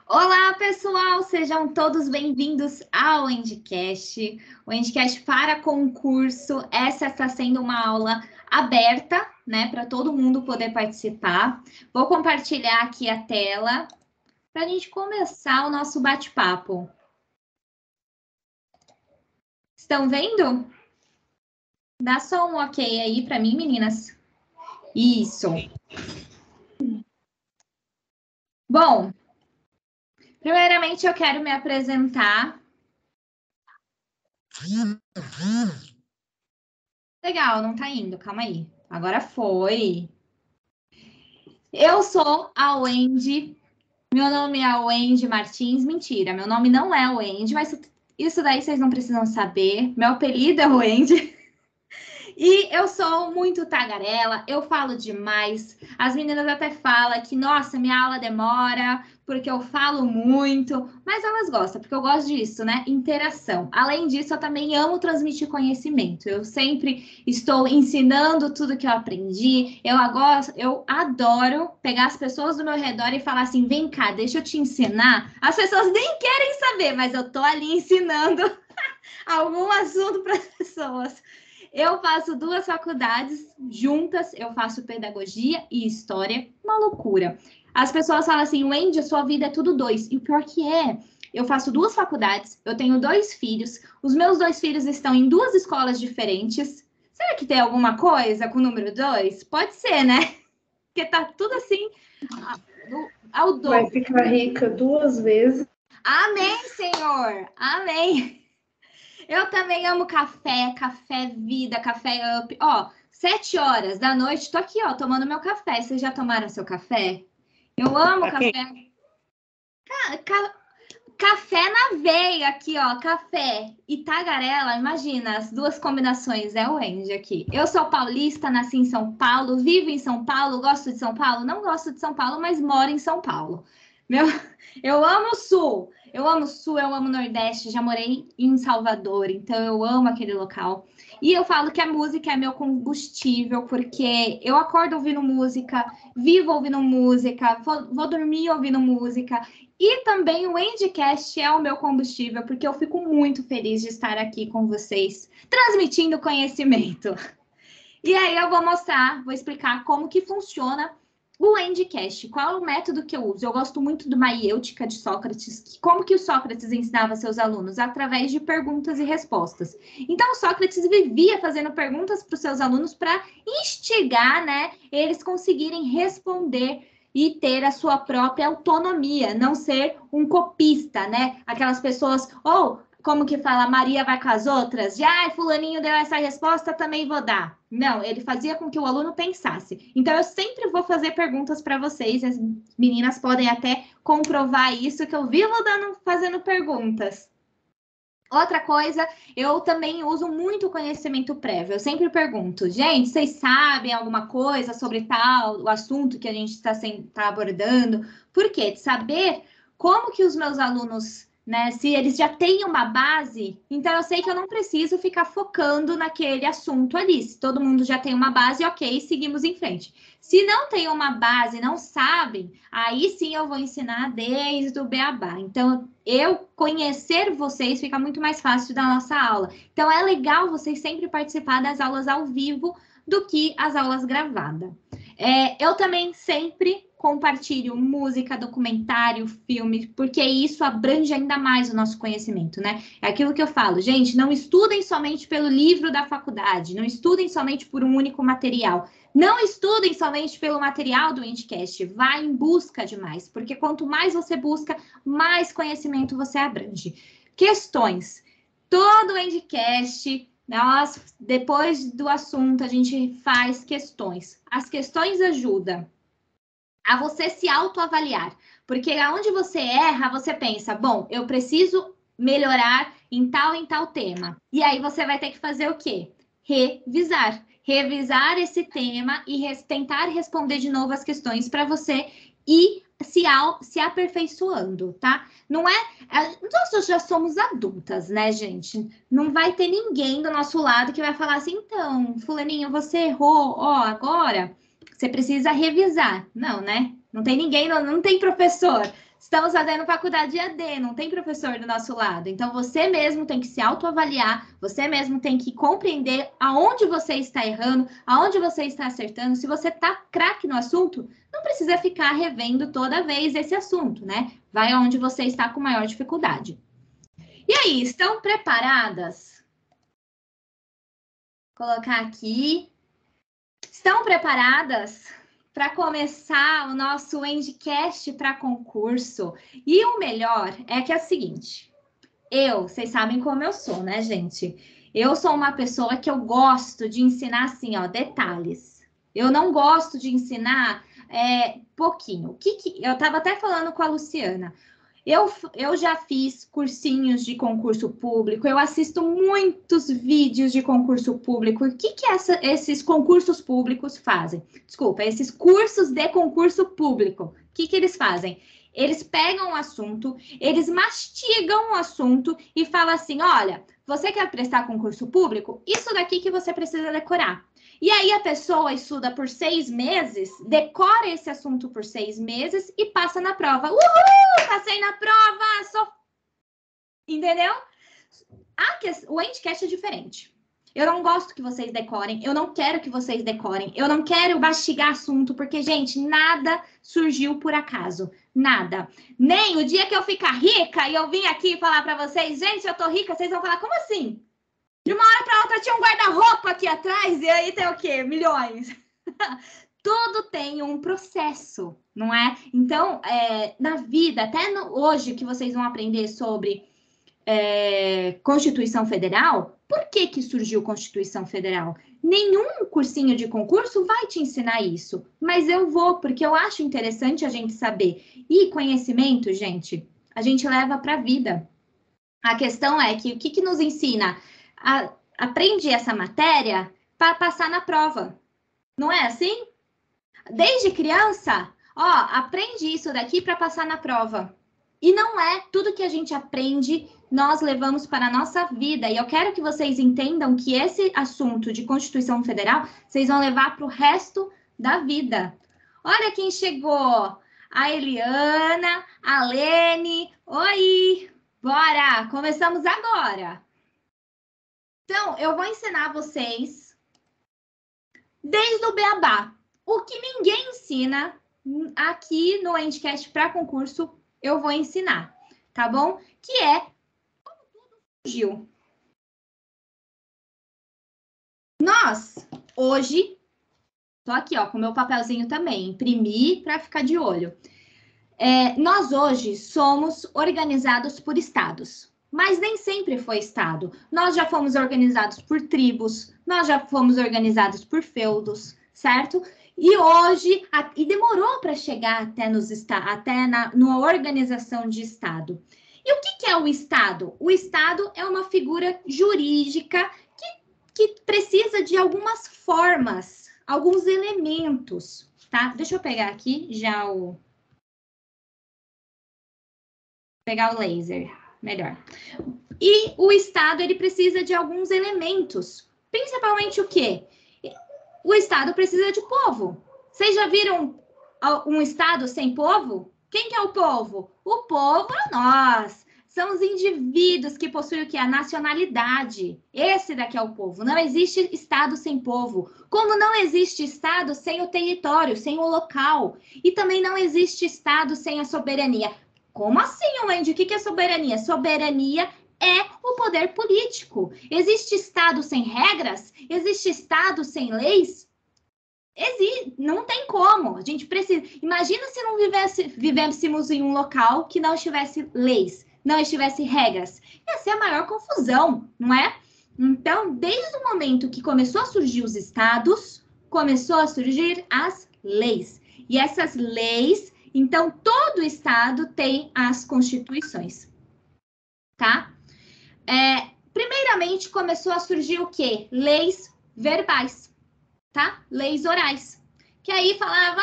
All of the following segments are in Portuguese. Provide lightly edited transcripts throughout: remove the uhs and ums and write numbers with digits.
Olá, pessoal! Sejam todos bem-vindos ao Endcast. O Endcast para concurso. Essa está sendo uma aula aberta, né, para todo mundo poder participar. Vou compartilhar aqui a tela para a gente começar o nosso bate-papo. Estão vendo? Dá só um ok aí para mim, meninas. Isso. Bom, primeiramente eu quero me apresentar. Legal, não tá indo, calma aí. Agora foi. Eu sou a Wendy. Meu nome é Wendy Martins. Mentira, meu nome não é Wendy, mas isso daí vocês não precisam saber. Meu apelido é Wendy. E eu sou muito tagarela, eu falo demais. As meninas até falam que, nossa, minha aula demora, porque eu falo muito, mas elas gostam, porque eu gosto disso, né? Interação. Além disso, eu também amo transmitir conhecimento. Eu sempre estou ensinando tudo que eu aprendi. Eu adoro pegar as pessoas do meu redor e falar assim: vem cá, deixa eu te ensinar. As pessoas nem querem saber, mas eu tô ali ensinando algum assunto para as pessoas. Eu faço 2 faculdades juntas, eu faço pedagogia e história, uma loucura. As pessoas falam assim, Wendy, a sua vida é tudo 2. E o pior que é, eu faço 2 faculdades, eu tenho 2 filhos, os meus 2 filhos estão em 2 escolas diferentes. Será que tem alguma coisa com o número 2? Pode ser, né? Porque tá tudo assim ao dobro. Vai ficar rica 2 vezes. Amém, Senhor! Amém! Eu também amo café, café vida, café up. Ó, 7 horas da noite, tô aqui, ó, tomando meu café. Vocês já tomaram seu café? Eu amo café. Café na veia aqui, ó, café e tagarela. Imagina, as 2 combinações, é o Wendy aqui. Eu sou paulista, nasci em São Paulo, vivo em São Paulo, gosto de São Paulo, não gosto de São Paulo, mas moro em São Paulo. Eu amo o Sul, eu amo o Sul, eu amo o Nordeste, já morei em Salvador, então eu amo aquele local. E eu falo que a música é meu combustível, porque eu acordo ouvindo música, vivo ouvindo música, vou dormir ouvindo música. E também o Endcast é o meu combustível, porque eu fico muito feliz de estar aqui com vocês, transmitindo conhecimento. E aí eu vou mostrar, vou explicar como que funciona o Endcast, qual é o método que eu uso. Eu gosto muito do maiêutica de Sócrates. Como que o Sócrates ensinava seus alunos? Através de perguntas e respostas. Então, o Sócrates vivia fazendo perguntas para os seus alunos para instigar, né, eles conseguirem responder e ter a sua própria autonomia, não ser um copista, né? Aquelas pessoas, como que fala, Maria vai com as outras? Já, fulaninho deu essa resposta, também vou dar. Não, ele fazia com que o aluno pensasse. Então, eu sempre vou fazer perguntas para vocês, as meninas podem até comprovar isso, que eu vivo fazendo perguntas. Outra coisa, eu também uso muito conhecimento prévio. Eu sempre pergunto, gente, vocês sabem alguma coisa sobre tal, o assunto que a gente está abordando? Por quê? De saber como que os meus alunos, né, se eles já têm uma base, então eu sei que eu não preciso ficar focando naquele assunto ali. Se todo mundo já tem uma base, ok, seguimos em frente. Se não tem uma base, não sabem, aí sim eu vou ensinar desde o beabá. Então, eu conhecer vocês fica muito mais fácil da nossa aula. Então, é legal vocês sempre participar das aulas ao vivo do que as aulas gravadas. Eu também sempre compartilho música, documentário, filme, porque isso abrange ainda mais o nosso conhecimento, né? É aquilo que eu falo, gente, não estudem somente pelo livro da faculdade, não estudem somente por um único material. Não estudem somente pelo material do Endcast, vá em busca de mais, porque quanto mais você busca, mais conhecimento você abrange. Questões. Todo o Endcast, nós, depois do assunto, a gente faz questões. As questões ajudam a você se autoavaliar, porque aonde você erra, você pensa, bom, eu preciso melhorar em tal tema. E aí você vai ter que fazer o quê? Revisar esse tema e tentar responder de novo as questões para você ir se aperfeiçoando, tá? Não é... Nós já somos adultas, né, gente? Não vai ter ninguém do nosso lado que vai falar assim, então, fulaninho, você errou, agora você precisa revisar. Não, né? Não tem ninguém, não tem professor. Estamos fazendo faculdade EAD, não tem professor do nosso lado. Então, você mesmo tem que se autoavaliar, você mesmo tem que compreender aonde você está errando, aonde você está acertando. Se você está craque no assunto, não precisa ficar revendo toda vez esse assunto, né? Vai aonde você está com maior dificuldade. E aí, estão preparadas? Vou colocar aqui. Estão preparadas para começar o nosso Endcast para concurso? E o melhor é que é o seguinte, vocês sabem como eu sou, né, gente? Eu sou uma pessoa que eu gosto de ensinar assim, ó, detalhes. Eu não gosto de ensinar pouquinho. Eu estava até falando com a Luciana. Eu já fiz cursinhos de concurso público, eu assisto muitos vídeos de concurso público. O que esses concursos públicos fazem? Desculpa, esses cursos de concurso público, o que eles fazem? Eles pegam o assunto, eles mastigam o assunto e falam assim, olha, você quer prestar concurso público? Isso daqui que você precisa decorar. E aí a pessoa estuda por 6 meses, decora esse assunto por 6 meses e passa na prova. Uhul! Passei na prova! Entendeu? O Endcast é diferente. Eu não gosto que vocês decorem, eu não quero que vocês decorem, eu não quero mastigar assunto, porque, gente, nada surgiu por acaso. Nada. Nem o dia que eu ficar rica e eu vim aqui falar para vocês, gente, eu tô rica, vocês vão falar, como assim? De uma hora para outra tinha um guarda-roupa aqui atrás e aí tem o quê? Milhões. Tudo tem um processo, não é? Então, na vida, até hoje que vocês vão aprender sobre Constituição Federal, por que surgiu Constituição Federal? Nenhum cursinho de concurso vai te ensinar isso, mas eu vou, porque eu acho interessante a gente saber. E conhecimento, gente, a gente leva para a vida. A questão é que o que nos ensina? Aprende essa matéria para passar na prova. Não é assim? Desde criança, aprende isso daqui para passar na prova. E não é tudo que a gente aprende, nós levamos para a nossa vida. E eu quero que vocês entendam que esse assunto de Constituição Federal, vocês vão levar para o resto da vida. Olha quem chegou! A Eliana, a Lene. Oi! Bora! Começamos agora! Então, eu vou ensinar vocês desde o beabá. O que ninguém ensina aqui no Endcast para concurso, eu vou ensinar, tá bom? Que é como tudo surgiu. Nós, hoje, tô aqui, ó, com meu papelzinho também, imprimi para ficar de olho. Nós hoje somos organizados por estados. Mas nem sempre foi estado. Nós já fomos organizados por tribos, nós já fomos organizados por feudos, certo? E hoje, e demorou para chegar até na organização de estado. E o que é o estado? O estado é uma figura jurídica que precisa de algumas formas, alguns elementos, tá? Deixa eu pegar aqui já pegar o laser, melhor. E o Estado, ele precisa de alguns elementos. Principalmente o quê? O Estado precisa de povo. Vocês já viram um Estado sem povo? Quem que é o povo? O povo é nós. São os indivíduos que possuem o quê? A nacionalidade. Esse daqui é o povo. Não existe Estado sem povo. Como não existe Estado sem o território, sem o local. E também não existe Estado sem a soberania. Como assim, Wendy? O que é soberania? Soberania é o poder político. Existe Estado sem regras? Existe Estado sem leis? Não tem como. A gente precisa. Imagina se não vivêssemos em um local que não tivesse leis, não tivesse regras. Ia ser a maior confusão, não é? Então, desde o momento que começou a surgir os estados, começou a surgir as leis. E essas leis, então, todo estado tem as constituições, tá? Primeiramente, começou a surgir o quê? Leis verbais, tá? Leis orais. Que aí falava,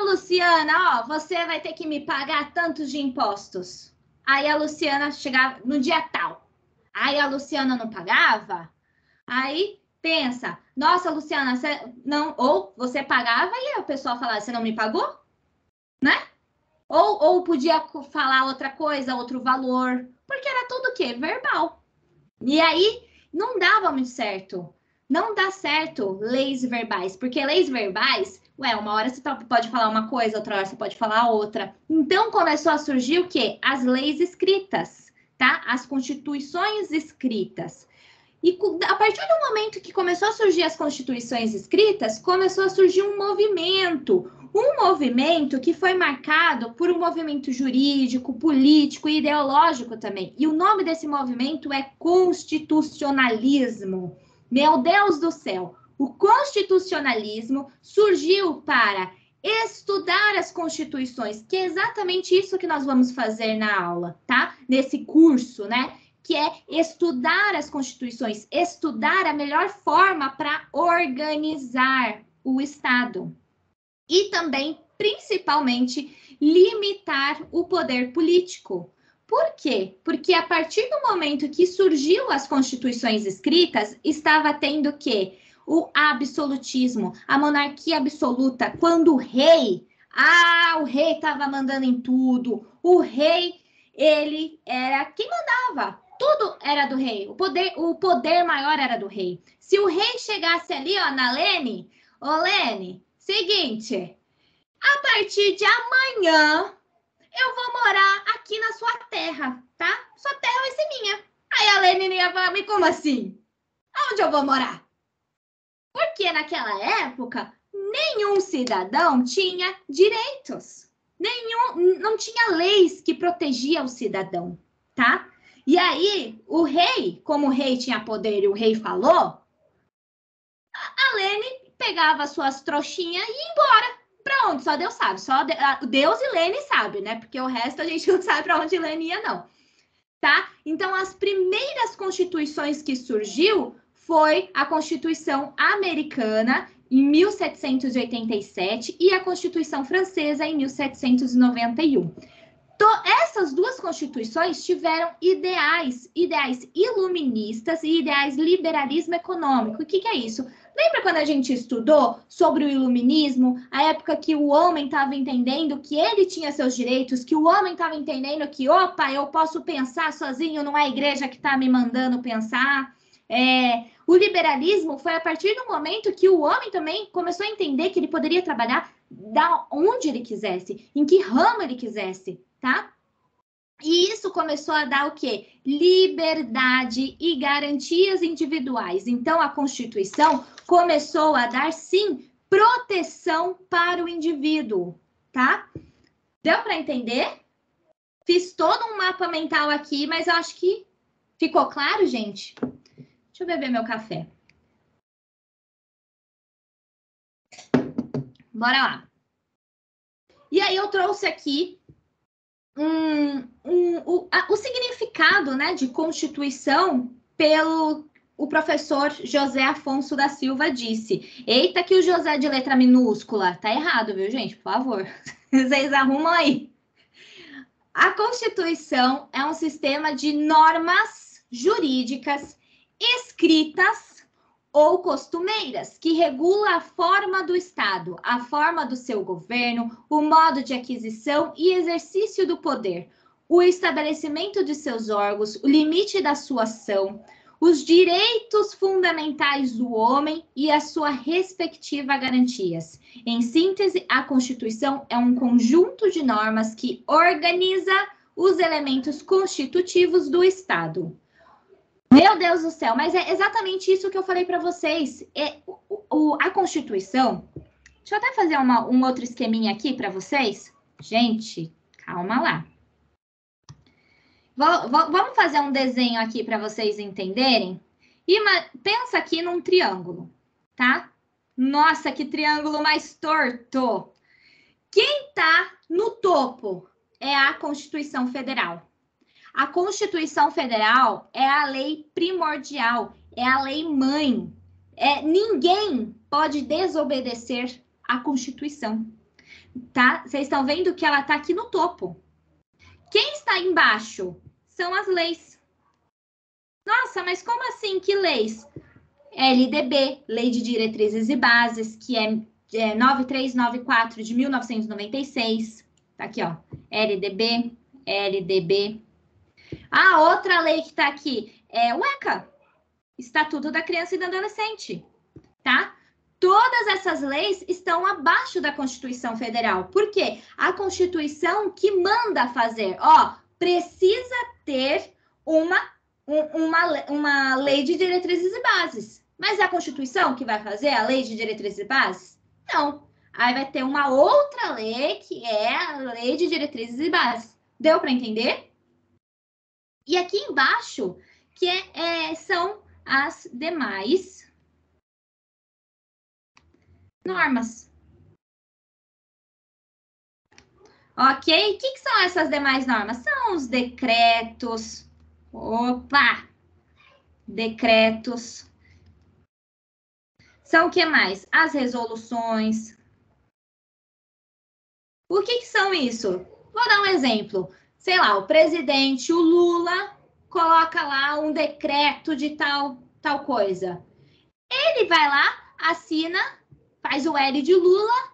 Luciana, você vai ter que me pagar tantos de impostos. Aí a Luciana chegava no dia tal. Aí a Luciana não pagava. Aí pensa, nossa, Luciana, você não, ou você pagava e o pessoal falava, você não me pagou? Né? Ou podia falar outra coisa, outro valor, porque era tudo o quê? Verbal. E aí, não dava muito certo. Não dá certo leis verbais, porque leis verbais, uma hora você pode falar uma coisa, outra hora você pode falar outra. Então, começou a surgir o quê? As leis escritas, tá? As constituições escritas. E a partir do momento que começou a surgir as constituições escritas, começou a surgir um movimento que foi marcado por um movimento jurídico, político e ideológico também. E o nome desse movimento é constitucionalismo. Meu Deus do céu! O constitucionalismo surgiu para estudar as constituições, que é exatamente isso que nós vamos fazer na aula, tá? Nesse curso, né? Que é estudar as constituições, estudar a melhor forma para organizar o Estado. E também, principalmente, limitar o poder político. Por quê? Porque a partir do momento que surgiu as constituições escritas, estava tendo o quê? O absolutismo, a monarquia absoluta, quando o rei estava mandando em tudo, o rei, ele era quem mandava. Tudo era do rei, o poder maior era do rei. Se o rei chegasse ali, ó, na Lene, ô Lene, seguinte, a partir de amanhã eu vou morar aqui na sua terra, tá? Sua terra vai ser minha. Aí a Lene ia falar, mas como assim? Aonde eu vou morar? Porque naquela época, nenhum cidadão tinha direitos. Não tinha leis que protegiam o cidadão, tá? E aí, o rei, como o rei tinha poder e o rei falou, a Lene pegava suas trouxinhas e ia embora. Para onde? Só Deus sabe. Só Deus e Lene sabe, né? Porque o resto a gente não sabe para onde Lene ia, não. Tá? Então, as primeiras constituições que surgiu foi a Constituição Americana, em 1787, e a Constituição Francesa, em 1791. Essas duas constituições tiveram ideais iluministas e ideais liberalismo econômico. O que é isso? Lembra quando a gente estudou sobre o iluminismo, a época que o homem estava entendendo que ele tinha seus direitos, que o homem estava entendendo que, opa, eu posso pensar sozinho, não é a igreja que está me mandando pensar. O liberalismo foi a partir do momento que o homem também começou a entender que ele poderia trabalhar da onde ele quisesse, em que ramo ele quisesse, tá? E isso começou a dar o quê? Liberdade e garantias individuais. Então, a Constituição começou a dar, sim, proteção para o indivíduo, tá? Deu para entender? Fiz todo um mapa mental aqui, mas eu acho que ficou claro, gente? Deixa eu beber meu café. Bora lá. E aí eu trouxe aqui o significado, né, de Constituição pelo o professor José Afonso da Silva disse. Eita que o José de letra minúscula. Tá errado, viu, gente? Por favor. Vocês arrumam aí. A Constituição é um sistema de normas jurídicas escritas ou costumeiras, que regula a forma do Estado, a forma do seu governo, o modo de aquisição e exercício do poder, o estabelecimento de seus órgãos, o limite da sua ação, os direitos fundamentais do homem e a sua respectiva garantias. Em síntese, a Constituição é um conjunto de normas que organiza os elementos constitutivos do Estado. Meu Deus do céu, mas é exatamente isso que eu falei para vocês. A Constituição... Deixa eu até fazer um outro esqueminha aqui para vocês. Gente, calma lá. Vamos fazer um desenho aqui para vocês entenderem. Pensa aqui num triângulo, tá? Nossa, que triângulo mais torto! Quem tá no topo é a Constituição Federal. A Constituição Federal é a lei primordial, é a lei mãe. Ninguém pode desobedecer a Constituição, tá? Vocês estão vendo que ela está aqui no topo. Quem está embaixo são as leis. Nossa, mas como assim? Que leis? LDB, Lei de Diretrizes e Bases, que é 9394 de 1996, Tá aqui, ó. LDB, LDB. A outra lei que tá aqui é o ECA, Estatuto da Criança e do Adolescente, tá? Todas essas leis estão abaixo da Constituição Federal. Por quê? A Constituição que manda fazer. Ó, precisa ter uma lei de diretrizes e bases. Mas é a Constituição que vai fazer a lei de diretrizes e bases? Não. Aí vai ter uma outra lei, que é a lei de diretrizes e bases. Deu para entender? E aqui embaixo, que são as demais normas. Ok? O que são essas demais normas? São os decretos. Opa! Decretos. São o que mais? As resoluções. O que são isso? Vou dar um exemplo. Sei lá, o presidente, o Lula, coloca lá um decreto de tal coisa. Ele vai lá, assina, faz o L de Lula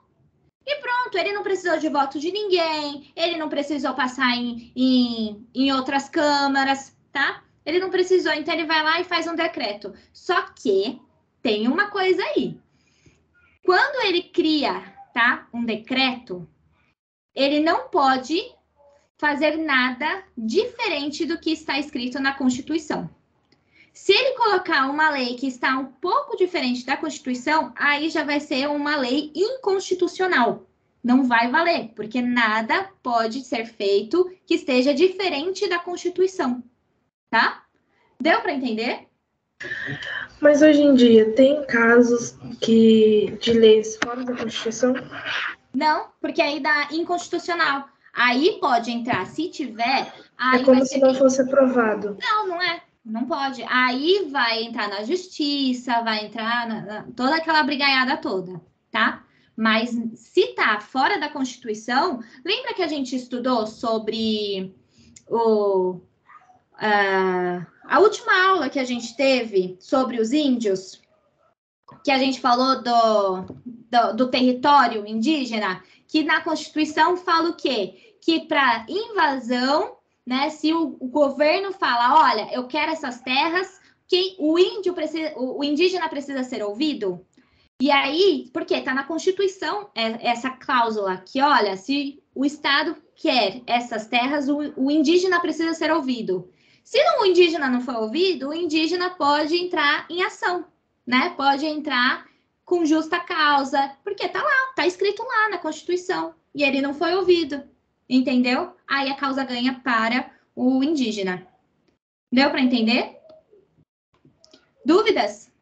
e pronto. Ele não precisou de voto de ninguém, ele não precisou passar em outras câmaras, tá? Ele não precisou, então ele vai lá e faz um decreto. Só que tem uma coisa aí. Quando ele cria, tá, um decreto, ele não pode fazer nada diferente do que está escrito na Constituição. Se ele colocar uma lei que está um pouco diferente da Constituição, aí já vai ser uma lei inconstitucional. Não vai valer, porque nada pode ser feito que esteja diferente da Constituição, tá? Deu para entender? Mas hoje em dia tem casos de leis fora da Constituição? Não, porque aí dá inconstitucional. Aí pode entrar, se tiver... Aí é como se não fosse aprovado. Não, não é. Não pode. Aí vai entrar na justiça, vai entrar toda aquela brigaiada toda, tá? Mas se tá fora da Constituição, lembra que a gente estudou sobre a última aula que a gente teve sobre os índios? Que a gente falou do território indígena, que na Constituição fala o quê? Que para invasão, né, se o governo fala, olha, eu quero essas terras, que o indígena precisa ser ouvido. E aí, porque está na Constituição essa cláusula que, olha, se o Estado quer essas terras, o indígena precisa ser ouvido. Se o indígena não for ouvido, o indígena pode entrar em ação, né? Pode entrar com justa causa, porque tá lá, tá escrito lá na Constituição, e ele não foi ouvido, entendeu? Aí a causa ganha para o indígena. Deu para entender? Dúvidas?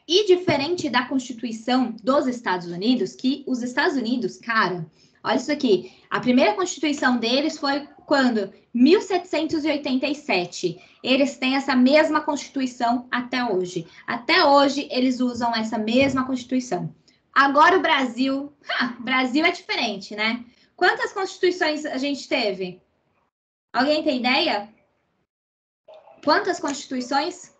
E diferente da Constituição dos Estados Unidos, que os Estados Unidos, cara, olha isso aqui, a primeira Constituição deles foi quando? 1787. Eles têm essa mesma Constituição até hoje. Até hoje, eles usam essa mesma Constituição. Agora, o Brasil... Brasil é diferente, né? Quantas Constituições a gente teve? Alguém tem ideia? Quantas Constituições?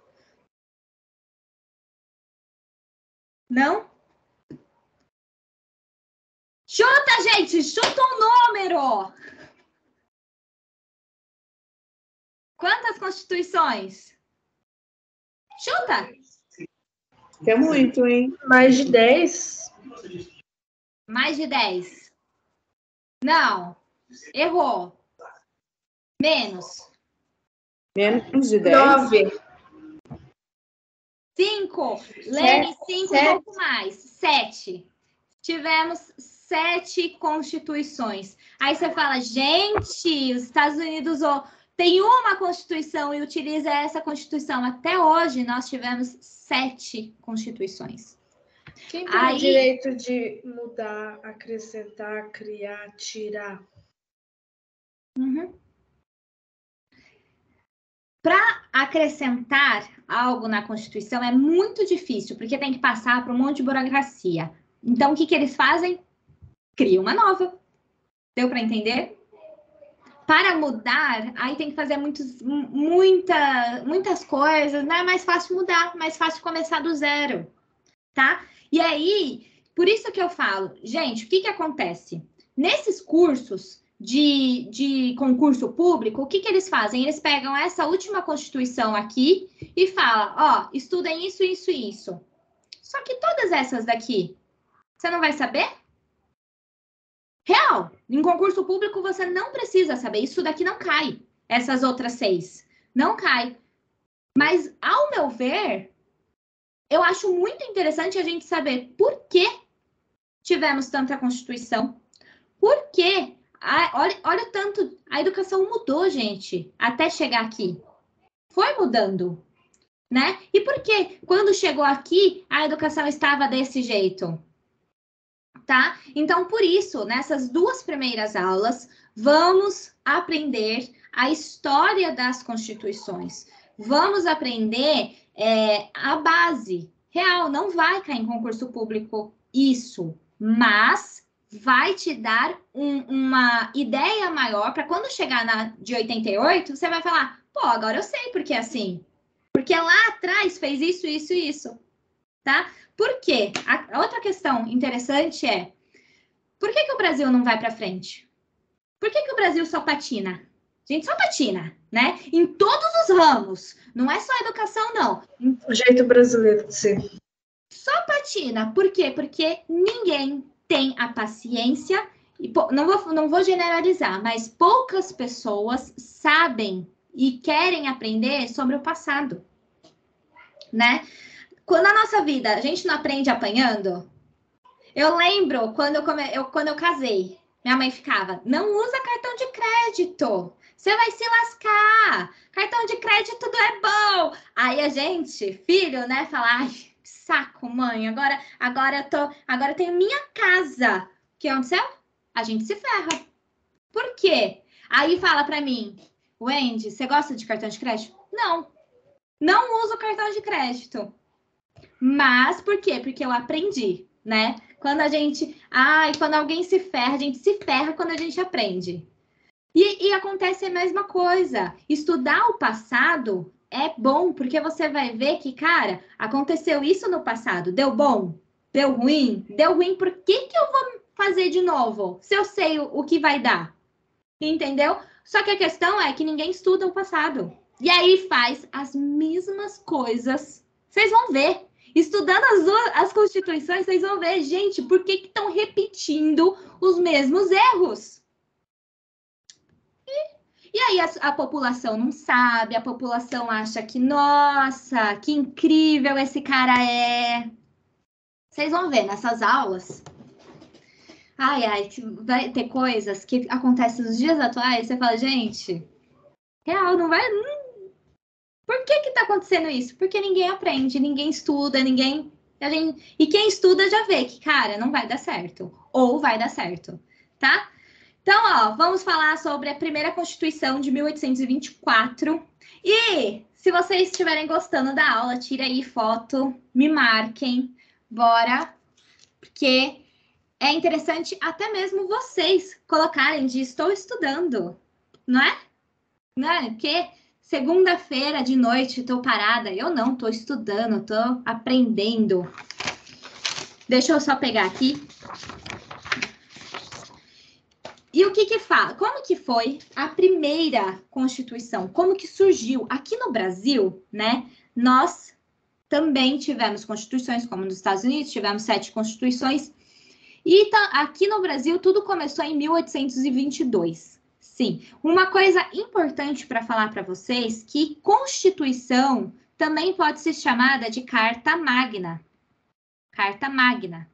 Não? Chuta, gente! Chuta um número! Quantas constituições? Chuta! É muito, hein? Mais de 10? Mais de 10. Não. Errou. Menos. Menos de 10? 9. 5. Lene, 5, um pouco mais. 7. Tivemos 7 constituições. Aí você fala, gente, os Estados Unidos tem uma constituição e utiliza essa constituição. Até hoje, nós tivemos 7 constituições. Quem tem o direito de mudar, acrescentar, criar, tirar? Uhum. Para acrescentar algo na Constituição é muito difícil, porque tem que passar por um monte de burocracia. Então, o que eles fazem? Criam uma nova. Deu para entender? Para mudar, aí tem que fazer muitas coisas. Não é mais fácil mudar, mais fácil começar do zero. tá? E aí, por isso que eu falo, gente, o que acontece? Nesses cursos de concurso público, o que eles fazem? Eles pegam essa última Constituição aqui e falam, ó, estudem isso, isso e isso. Só que todas essas daqui, você não vai saber? Real, em concurso público você não precisa saber, isso daqui não cai. Essas outras 6, não cai. Mas, ao meu ver, eu acho muito interessante a gente saber por que tivemos tanta Constituição, por que, olha o tanto, a educação mudou, gente, até chegar aqui. Foi mudando, né? E por que, quando chegou aqui, a educação estava desse jeito? Tá? Então, por isso, nessas 2 primeiras aulas, vamos aprender a história das constituições. Vamos aprender a base. Real, não vai cair em concurso público isso, mas vai te dar uma ideia maior para quando chegar na de 88, você vai falar, pô, agora eu sei porque é assim. Porque lá atrás fez isso, isso e isso. Tá? Por quê? A outra questão interessante é, por que o Brasil não vai para frente? Por que o Brasil só patina? A gente só patina, né? Em todos os ramos. Não é só educação, não. O jeito brasileiro de ser. Só patina. Por quê? Porque ninguém tem a paciência, e não vou generalizar, mas poucas pessoas sabem e querem aprender sobre o passado, né? Quando a nossa vida, a gente não aprende apanhando. Eu lembro quando eu casei, minha mãe ficava, não usa cartão de crédito, você vai se lascar, cartão de crédito não é bom. Aí a gente, filho, né, fala, ai, saco, mãe, agora eu tenho minha casa. O que aconteceu? A gente se ferra. Por quê? Aí fala pra mim, Wendy, você gosta de cartão de crédito? Não uso cartão de crédito. Mas por quê? Porque eu aprendi, né? Quando alguém se ferra, a gente se ferra quando a gente aprende. E acontece a mesma coisa. Estudar o passado é bom, porque você vai ver que, cara, aconteceu isso no passado. Deu bom? Deu ruim? Deu ruim, por que eu vou fazer de novo? Se eu sei o que vai dar. Entendeu? Só que a questão é que ninguém estuda o passado. E aí faz as mesmas coisas. Vocês vão ver. Estudando as constituições, vocês vão ver, gente, por que estão repetindo os mesmos erros? E aí a população não sabe, a população acha que, nossa, que incrível esse cara é. Vocês vão ver nessas aulas. Vai ter coisas que acontecem nos dias atuais, você fala, gente, real, não vai... Por que tá acontecendo isso? Porque ninguém aprende, ninguém estuda, E quem estuda já vê que, cara, não vai dar certo. Ou vai dar certo, tá? Então, ó, vamos falar sobre a primeira Constituição de 1824. E se vocês estiverem gostando da aula, tira aí foto, me marquem, bora, porque é interessante até mesmo vocês colocarem de estou estudando, não é? Não é? Porque segunda-feira de noite estou parada, eu não, estou estudando, estou aprendendo. Deixa eu só pegar aqui. E o que fala? Como que foi a primeira Constituição? Como que surgiu? Aqui no Brasil, né, nós também tivemos constituições, como nos Estados Unidos, tivemos 7 constituições. E aqui no Brasil, tudo começou em 1822. Sim, uma coisa importante para falar para vocês, que Constituição também pode ser chamada de Carta Magna. Carta Magna.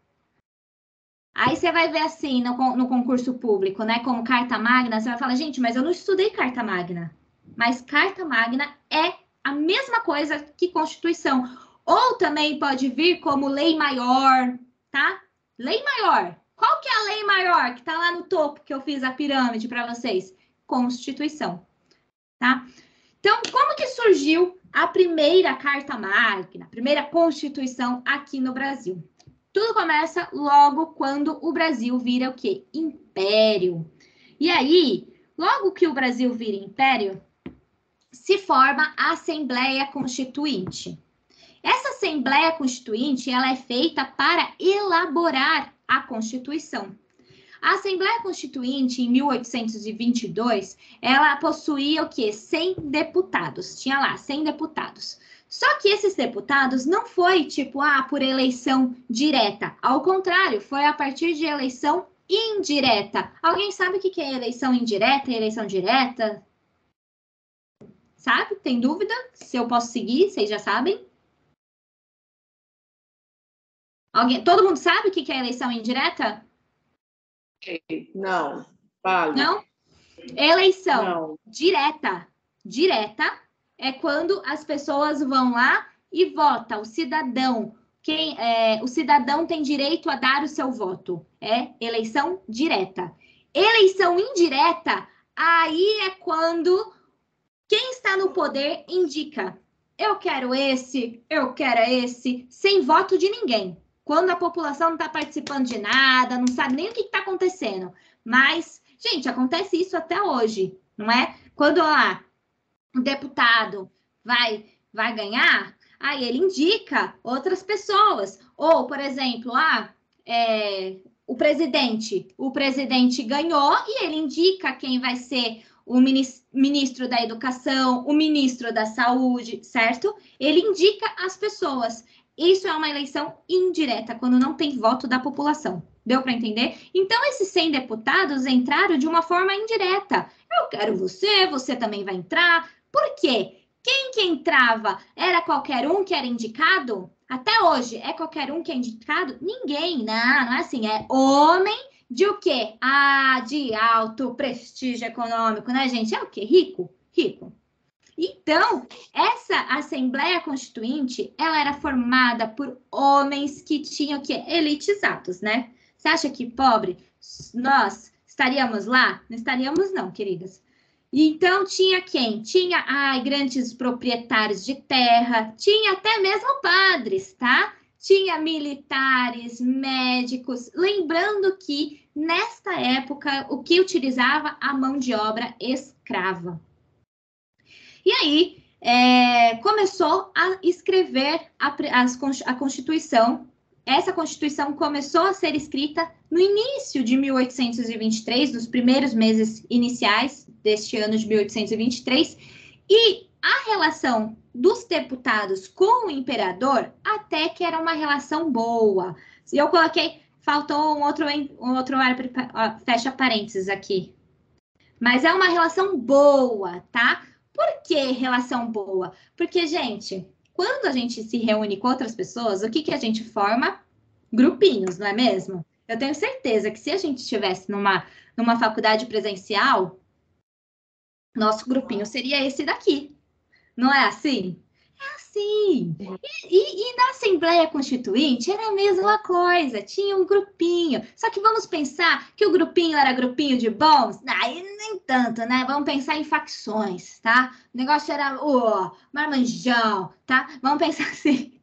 Aí você vai ver assim, no concurso público, né, como Carta Magna, você vai falar, gente, mas eu não estudei Carta Magna. Mas Carta Magna é a mesma coisa que Constituição. Ou também pode vir como Lei Maior, tá? Lei Maior. Qual que é a lei maior que tá lá no topo que eu fiz a pirâmide para vocês? Constituição, tá? Então, como que surgiu a primeira Carta Magna, a primeira Constituição aqui no Brasil? Tudo começa logo quando o Brasil vira o quê? Império. E aí, logo que o Brasil vira império, se forma a Assembleia Constituinte. Essa Assembleia Constituinte, ela é feita para elaborar a Constituição. A Assembleia Constituinte, em 1822, ela possuía o quê? 100 deputados. Tinha lá 100 deputados. Só que esses deputados não foi tipo, por eleição direta. Ao contrário, foi a partir de eleição indireta. Alguém sabe o que é eleição indireta e eleição direta? Sabe? Tem dúvida? Se eu posso seguir, vocês já sabem? Todo mundo sabe o que é eleição indireta? Não. Fala. Não? Eleição direta. Direta é quando as pessoas vão lá e votam. O cidadão. O cidadão tem direito a dar o seu voto. É eleição direta. Eleição indireta, aí é quando quem está no poder indica. Eu quero esse, sem voto de ninguém. Quando a população não está participando de nada, não sabe nem o que está acontecendo. Mas, gente, acontece isso até hoje, não é? Quando o deputado vai ganhar, aí ele indica outras pessoas. Ou, por exemplo, o presidente ganhou e ele indica quem vai ser o ministro da Educação, o ministro da Saúde, certo? Ele indica as pessoas. Isso é uma eleição indireta, quando não tem voto da população. Deu para entender? Então, esses 100 deputados entraram de uma forma indireta. Eu quero você também vai entrar. Por quê? Quem que entrava? Era qualquer um que era indicado? Até hoje, é qualquer um que é indicado? Ninguém, não é assim. É homem de o quê? De alto prestígio econômico, né, gente? É o quê? Rico. Então, essa Assembleia Constituinte, ela era formada por homens que tinham o quê? Elitizados, né? Você acha que pobre, nós estaríamos lá? Não estaríamos não, queridas. Então, tinha quem? Tinha grandes proprietários de terra, tinha até mesmo padres, tá? Tinha militares, médicos. Lembrando que, nesta época, o que utilizava a mão de obra escrava. E aí, começou a escrever a Constituição. Essa Constituição começou a ser escrita no início de 1823, nos primeiros meses iniciais deste ano de 1823, e a relação dos deputados com o imperador até que era uma relação boa. Eu coloquei, faltou um outro fecha parênteses aqui. Mas é uma relação boa, tá? Por que relação boa? Porque, gente, quando a gente se reúne com outras pessoas, o que a gente forma? Grupinhos, não é mesmo? Eu tenho certeza que se a gente estivesse numa faculdade presencial, nosso grupinho seria esse daqui. Não é assim? É assim. E na Assembleia Constituinte era a mesma coisa, tinha um grupinho. Só que vamos pensar que o grupinho era grupinho de bons? Nem tanto, né? Vamos pensar em facções, tá? O negócio era o marmanjão, tá? Vamos pensar assim.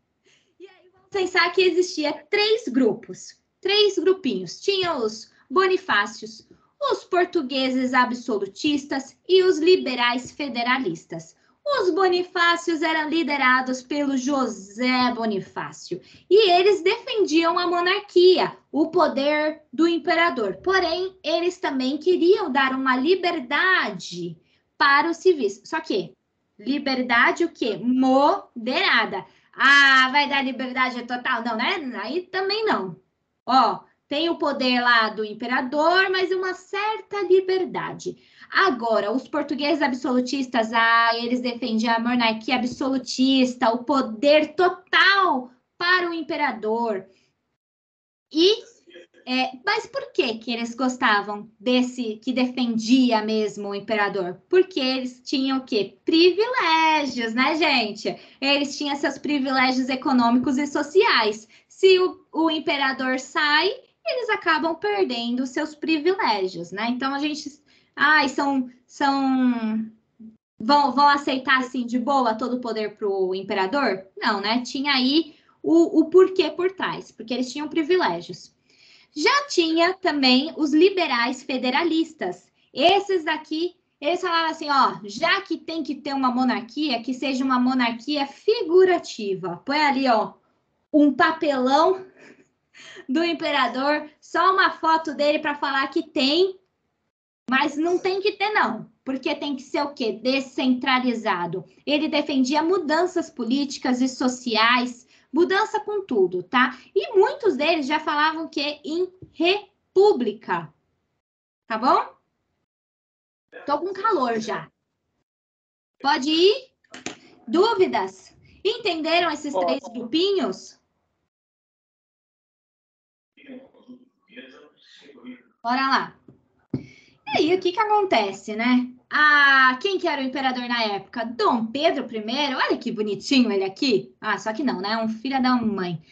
E aí vamos pensar que existia 3 grupos, 3 grupinhos. Tinha os bonifácios, os portugueses absolutistas e os liberais federalistas. Os bonifácios eram liderados pelo José Bonifácio e eles defendiam a monarquia, o poder do imperador. Porém, eles também queriam dar uma liberdade para os civis. Só que liberdade o quê? Moderada. Vai dar liberdade total? Não, né? Aí também não. Tem o poder lá do imperador, mas uma certa liberdade. Agora, os portugueses absolutistas, eles defendiam a monarquia absolutista, o poder total para o imperador. Mas por que eles gostavam desse que defendia mesmo o imperador? Porque eles tinham o quê? Privilégios, né, gente? Eles tinham seus privilégios econômicos e sociais. Se o imperador sai, eles acabam perdendo seus privilégios, né? Então, a gente... vão aceitar, assim, de boa todo o poder para o imperador? Não, né? Tinha aí o porquê por trás, porque eles tinham privilégios. Já tinha também os liberais federalistas. Esses daqui, eles falaram assim, ó, já que tem que ter uma monarquia, que seja uma monarquia figurativa. Põe ali, ó, um papelão do imperador, só uma foto dele para falar que tem, mas não tem que ter, não. Porque tem que ser o quê? Descentralizado. Ele defendia mudanças políticas e sociais, mudança com tudo, tá? E muitos deles já falavam que em república. Tá bom? Tô com calor já. Pode ir? Dúvidas? Entenderam esses três grupinhos? Bora lá. E aí, o que acontece, né? Quem que era o imperador na época? Dom Pedro I. Olha que bonitinho ele aqui. Só que não, né? Um filho da mãe.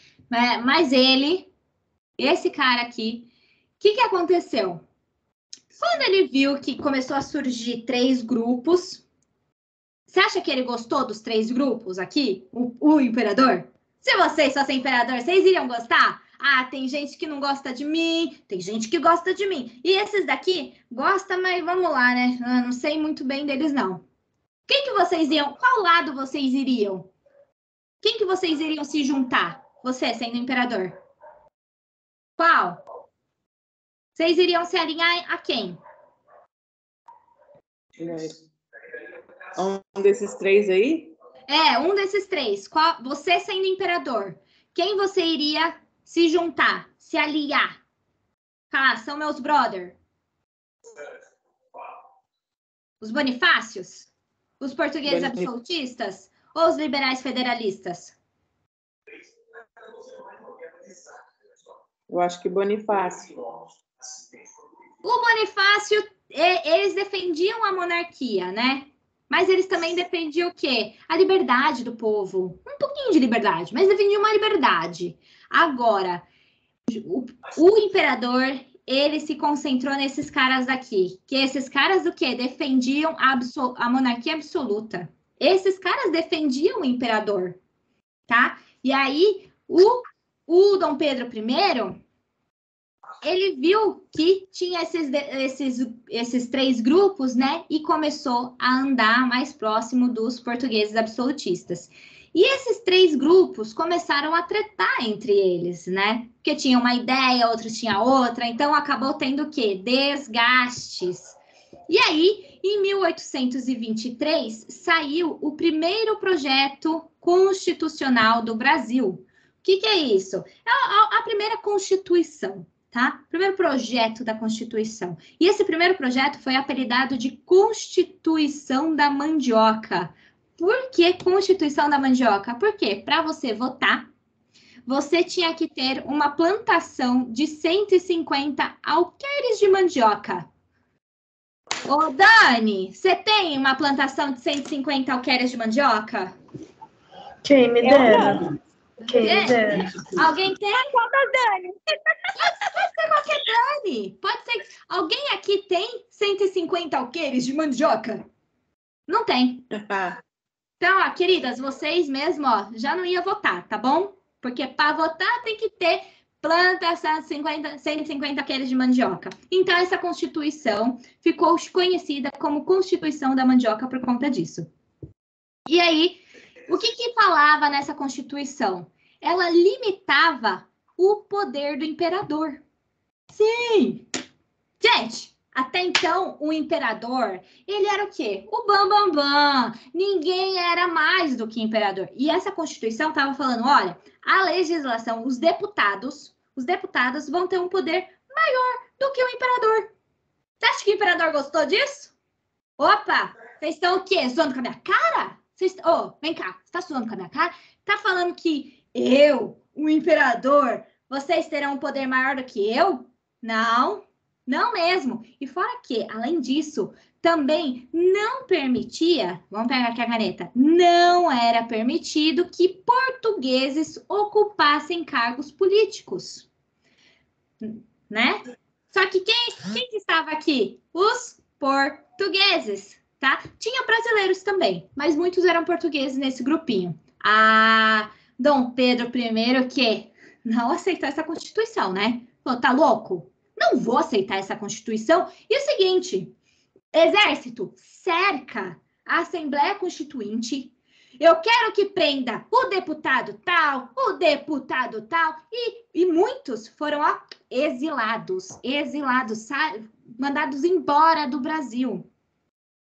Mas ele, esse cara aqui, o que aconteceu? Quando ele viu que começou a surgir 3 grupos, você acha que ele gostou dos 3 grupos aqui? O imperador? Se vocês fossem imperador, vocês iriam gostar? Tem gente que não gosta de mim, tem gente que gosta de mim. E esses daqui gostam, mas vamos lá, né? Eu não sei muito bem deles, não. Quem que vocês iriam? Qual lado vocês iriam? Quem que vocês iriam se juntar? Você, sendo imperador. Qual? Vocês iriam se alinhar a quem? Um desses 3 aí? Um desses 3. Você sendo imperador. Quem você iria se juntar, se aliar? Falar, são meus brother. Os Bonifácios? Os portugueses absolutistas? Ou os liberais federalistas? Eu acho que Bonifácio. O Bonifácio, eles defendiam a monarquia, né? Mas eles também defendiam o quê? A liberdade do povo. Um pouquinho de liberdade, mas defendiam uma liberdade. Agora, o imperador, ele se concentrou nesses caras daqui. Que esses caras do quê? Defendiam a monarquia absoluta. Esses caras defendiam o imperador, tá? E aí, o Dom Pedro I, ele viu que tinha esses 3 grupos, né? E começou a andar mais próximo dos portugueses absolutistas. E esses 3 grupos começaram a tretar entre eles, né? Porque tinha uma ideia, outros tinha outra, então acabou tendo o quê? Desgastes. E aí, em 1823, saiu o primeiro projeto constitucional do Brasil. O que é isso? É a primeira Constituição. Tá? Primeiro projeto da Constituição. E esse primeiro projeto foi apelidado de Constituição da Mandioca. Por que Constituição da Mandioca? Porque para você votar, você tinha que ter uma plantação de 150 alqueires de mandioca. Ô, Dani, você tem uma plantação de 150 alqueires de mandioca? Quem me dera. Quem me dera. Alguém tem? Dani. Pode ser qualquer Dani. Pode ser. Alguém aqui tem 150 alqueires de mandioca? Não tem. Então, queridas, vocês mesmo, já não iam votar, tá bom? Porque para votar tem que ter planta 150 alqueires de mandioca. Então, essa Constituição ficou conhecida como Constituição da Mandioca por conta disso. E aí, o que falava nessa Constituição? Ela limitava o poder do imperador. Sim! Gente, até então, o imperador, ele era o quê? O bambambam. Ninguém era mais do que imperador. E essa Constituição estava falando, olha, a legislação, os deputados vão ter um poder maior do que o imperador. Você acha que o imperador gostou disso? Opa, vocês estão o quê? Zoando com a minha cara? Vem cá, você tá zoando com a minha cara? Tá falando que eu, o imperador, vocês terão um poder maior do que eu? Não, não mesmo. E fora que, além disso, também não permitia, vamos pegar aqui a caneta, não era permitido que portugueses ocupassem cargos políticos, né? Só que quem que estava aqui? Os portugueses, tá? Tinha brasileiros também, mas muitos eram portugueses nesse grupinho. Dom Pedro I, que não aceitou essa Constituição, né? Falou, tá louco? Não vou aceitar essa Constituição. E o seguinte, Exército, cerca a Assembleia Constituinte. Eu quero que prenda o deputado tal, e muitos foram exilados, mandados embora do Brasil.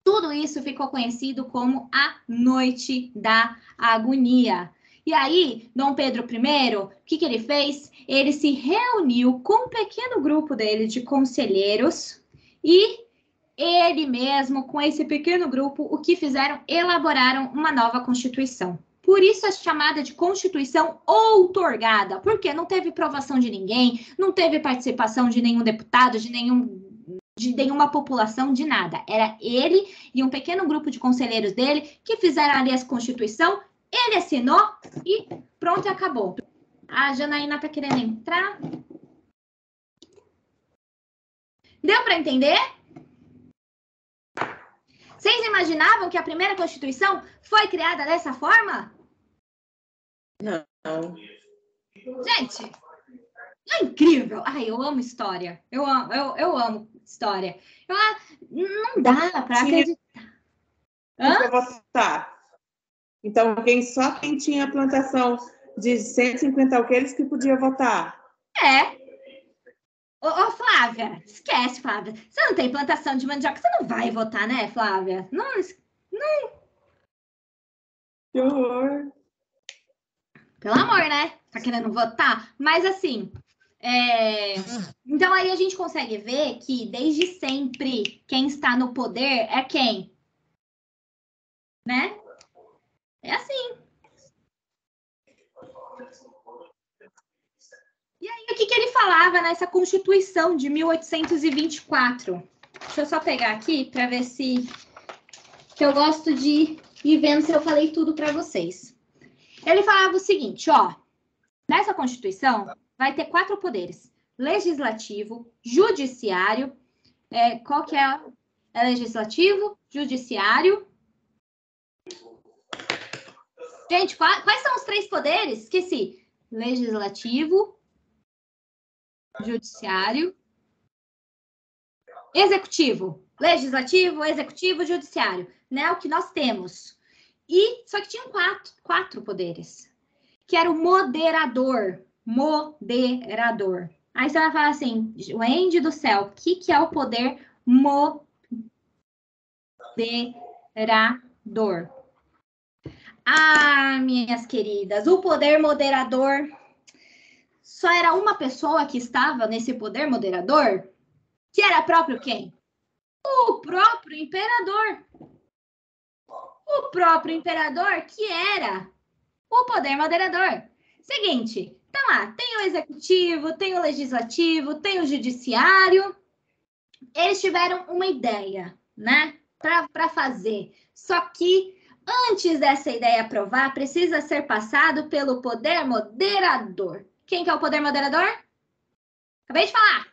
Tudo isso ficou conhecido como a Noite da Agonia. E aí, Dom Pedro I, o que ele fez? Ele se reuniu com um pequeno grupo dele de conselheiros e ele mesmo, com esse pequeno grupo, o que fizeram? Elaboraram uma nova Constituição. Por isso é chamada de Constituição outorgada, porque não teve aprovação de ninguém, não teve participação de nenhum deputado, de nenhuma população, de nada. Era ele e um pequeno grupo de conselheiros dele que fizeram ali essa Constituição, ele assinou e pronto, acabou. A Janaína está querendo entrar. Deu para entender? Vocês imaginavam que a primeira Constituição foi criada dessa forma? Não. Gente, é incrível. Ai, eu amo história. Eu amo história. Não dá para acreditar. Para votar. Então, só quem tinha plantação de 150 alqueires que podia votar. É. Ô, Flávia, esquece, Flávia. Você não tem plantação de mandioca, você não vai votar, né, Flávia? Não. Que horror. Pelo amor, né? Tá querendo votar? Mas, assim, então aí a gente consegue ver que, desde sempre, quem está no poder é quem? Né? É assim. E aí, o que ele falava nessa Constituição de 1824? Deixa eu só pegar aqui para ver se... que eu gosto de ir vendo se eu falei tudo para vocês. Ele falava o seguinte, ó. Nessa Constituição, vai ter 4 poderes. Legislativo, judiciário... qual que é? É legislativo, judiciário... Gente, quais são os 3 poderes? Esqueci. Legislativo... Judiciário, executivo, legislativo, executivo, judiciário, né? O que nós temos. E só que tinham 4 poderes, que era o moderador. Aí você vai falar assim, Wendy do céu, o que é o poder moderador? Ah, minhas queridas, o poder moderador só era uma pessoa que estava nesse poder moderador, que era próprio quem? O próprio imperador. O próprio imperador que era o poder moderador. Seguinte, tá lá, tem o executivo, tem o legislativo, tem o judiciário. Eles tiveram uma ideia, né, para fazer. Só que antes dessa ideia aprovar, precisa ser passado pelo poder moderador. Quem que é o poder moderador? Acabei de falar.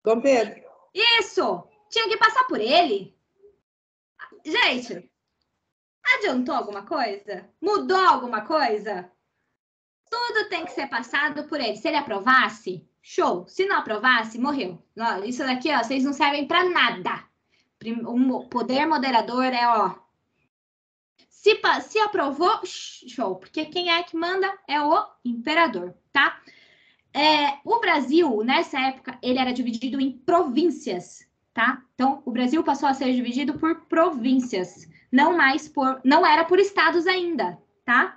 Dom Pedro. Isso! Tinha que passar por ele. Gente, adiantou alguma coisa? Mudou alguma coisa? Tudo tem que ser passado por ele. Se ele aprovasse, show. Se não aprovasse, morreu. Isso daqui, ó, vocês não servem para nada. O poder moderador é, ó. Se aprovou, show. Porque quem é que manda é o imperador, tá? O Brasil, nessa época, ele era dividido em províncias, tá? Então, o Brasil passou a ser dividido por províncias, não era por estados ainda, tá?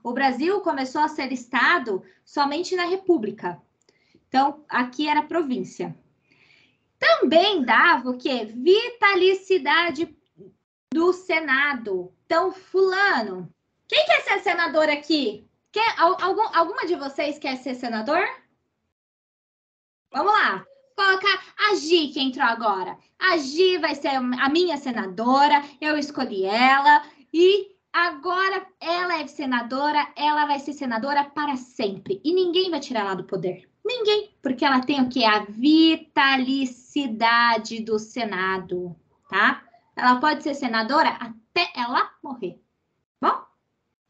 O Brasil começou a ser estado somente na República. Então, aqui era província. Também dava o quê? Vitalicidade do Senado. Então, fulano, quem quer ser senador aqui? Alguma de vocês quer ser senador? Vamos lá. Colocar a Gi, que entrou agora. A Gi vai ser a minha senadora. Eu escolhi ela. E agora ela é senadora. Ela vai ser senadora para sempre. E ninguém vai tirar ela do poder. Ninguém. Porque ela tem o quê? A vitalicidade do Senado. Tá? Ela pode ser senadora até ela morrer. Bom?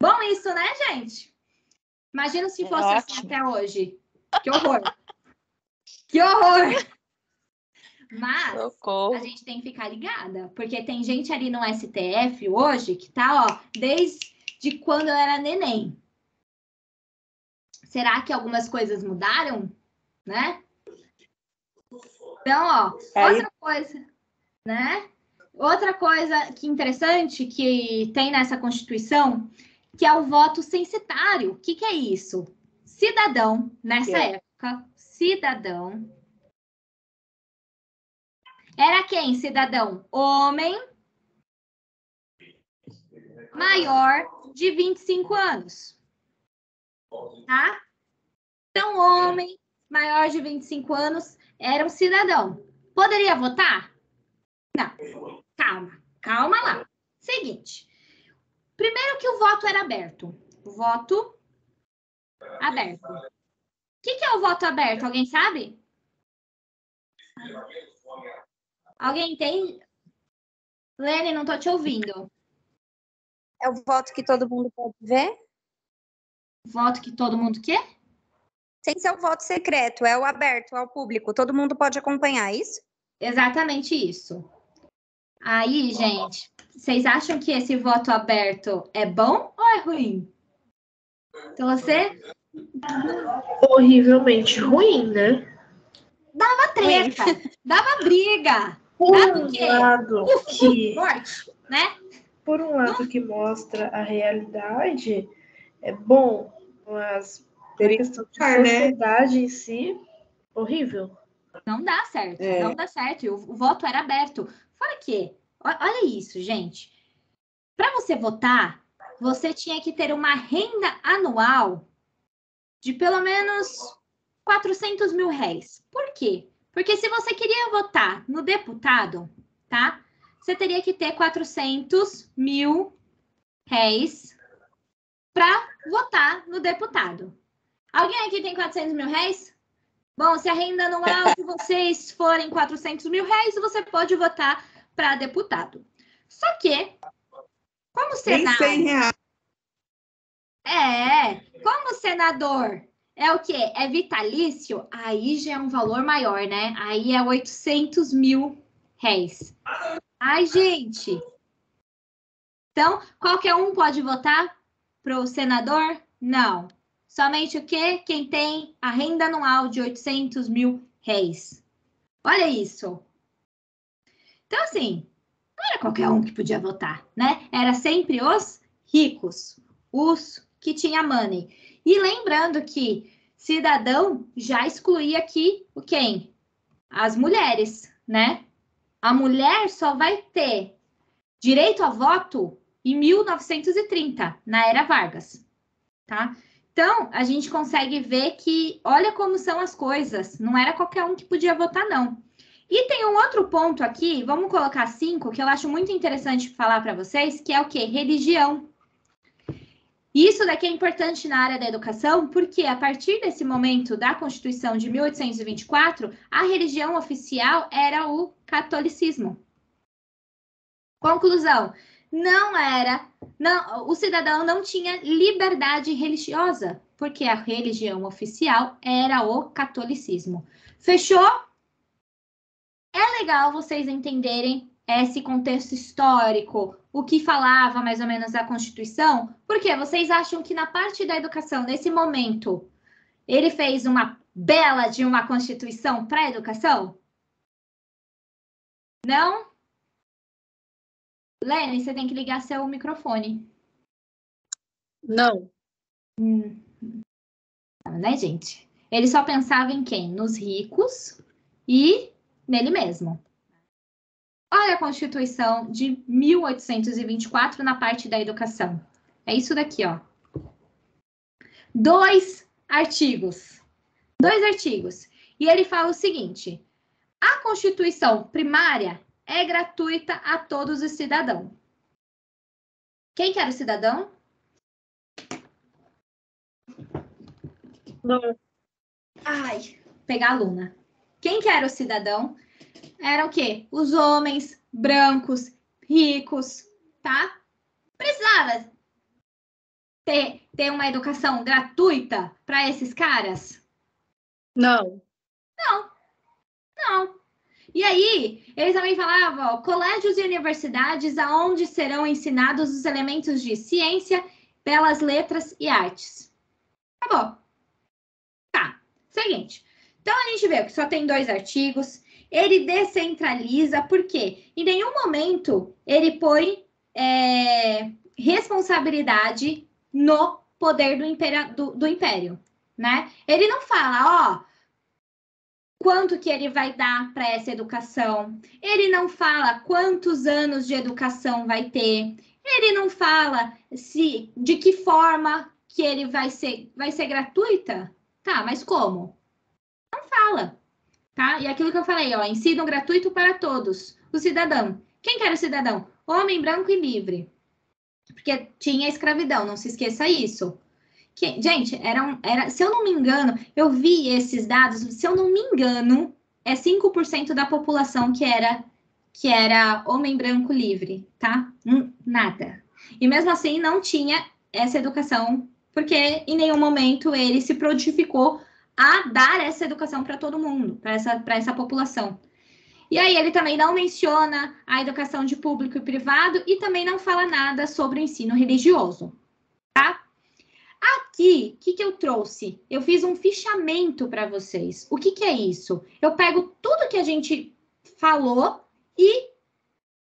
Bom isso, né, gente? Imagina se fosse assim até hoje. Que horror. Que horror. Mas Socorro. a gente tem que ficar ligada, porque tem gente ali no STF hoje que tá, ó, desde quando eu era neném. Será que algumas coisas mudaram, né? Então, ó, outra coisa, né? Outra coisa que interessante que tem nessa Constituição, que é o voto censitário. O que é isso? Cidadão, nessa época, cidadão. Era quem, cidadão? Homem maior de 25 anos. Tá? Então, homem maior de 25 anos era um cidadão. Poderia votar? Não. Calma lá. Seguinte. Primeiro que o voto era aberto. Voto aberto. O que é o voto aberto? Alguém sabe? Alguém entende? Lene, não tô te ouvindo. É o voto que todo mundo pode ver? Voto que todo mundo quer? Sem ser o voto secreto, é o aberto ao público. Todo mundo pode acompanhar isso? Exatamente isso. Aí, gente, vocês acham que esse voto aberto é bom ou é ruim? Então, você Horrivelmente ruim, né? dava treta, dava briga, Por dava o um quê? lado que, Morte, né? por um lado que mostra a realidade, é bom, mas a questão de sociedade em si, horrível. Não dá certo, não dá certo. O voto era aberto. Fora que, olha isso, gente. Para você votar, você tinha que ter uma renda anual de pelo menos 400 mil réis. Por quê? Porque se você queria votar no deputado, tá? Você teria que ter 400 mil réis para votar no deputado. Alguém aqui tem 400 mil réis? Bom, se a renda anual de vocês forem 400 mil réis, você pode votar para deputado. Só que, como senador... Nem 100 reais. Como senador é o quê? É vitalício? Aí já é um valor maior, né? Aí é 800 mil réis. Ai, gente. Então, qualquer um pode votar para o senador? Não. Somente o quê? Quem tem a renda anual de 800 mil réis. Olha isso. Então, assim, não era qualquer um que podia votar, né? Era sempre os ricos, os que tinham money. E lembrando que cidadão já excluía aqui o quem? As mulheres, né? A mulher só vai ter direito a voto em 1930, na era Vargas, tá? Então, a gente consegue ver que, olha como são as coisas, não era qualquer um que podia votar, não. E tem um outro ponto aqui, vamos colocar 5, que eu acho muito interessante falar para vocês, que é o quê? Religião. Isso daqui é importante na área da educação, porque a partir desse momento da Constituição de 1824, a religião oficial era o catolicismo. Conclusão, o cidadão não tinha liberdade religiosa, porque a religião oficial era o catolicismo. Fechou? É legal vocês entenderem esse contexto histórico, o que falava mais ou menos a Constituição, porque vocês acham que na parte da educação, nesse momento, ele fez uma bela de uma Constituição para a educação? Não? Lene, você tem que ligar seu microfone. Não. Não, né, gente? Ele só pensava em quem? Nos ricos e nele mesmo. Olha a Constituição de 1824 na parte da educação. É isso daqui, ó. 2 artigos. E ele fala o seguinte: a Constituição primária é gratuita a todos os cidadãos. Quem que era o cidadão? Não. Ai, pegar a Luna. Quem que era o cidadão? Era o quê? Os homens brancos, ricos, tá? Precisava ter uma educação gratuita para esses caras? Não. Não. E aí, eles também falavam, ó, colégios e universidades aonde serão ensinados os elementos de ciência, belas letras e artes. Tá bom. Tá, seguinte. Então, a gente vê que só tem 2 artigos. Ele descentraliza, por quê? Em nenhum momento ele põe responsabilidade no poder do império, né? Ele não fala, ó, quanto que ele vai dar para essa educação. Ele não fala quantos anos de educação vai ter. Ele não fala de que forma que ele vai ser gratuita. Tá, mas como? Não fala, tá? E aquilo que eu falei, ó, ensino gratuito para todos. O cidadão. Quem que era o cidadão? Homem branco e livre. Porque tinha escravidão, não se esqueça isso. Gente, se eu não me engano, eu vi esses dados, se eu não me engano, é 5% da população que era homem branco livre, tá? Nada. E mesmo assim, não tinha essa educação, porque em nenhum momento ele se prontificou a dar essa educação para todo mundo, para essa população. E aí ele também não menciona a educação de público e privado e também não fala nada sobre o ensino religioso, tá? Aqui, o que eu trouxe? Eu fiz um fichamento para vocês. O que é isso? Eu pego tudo que a gente falou e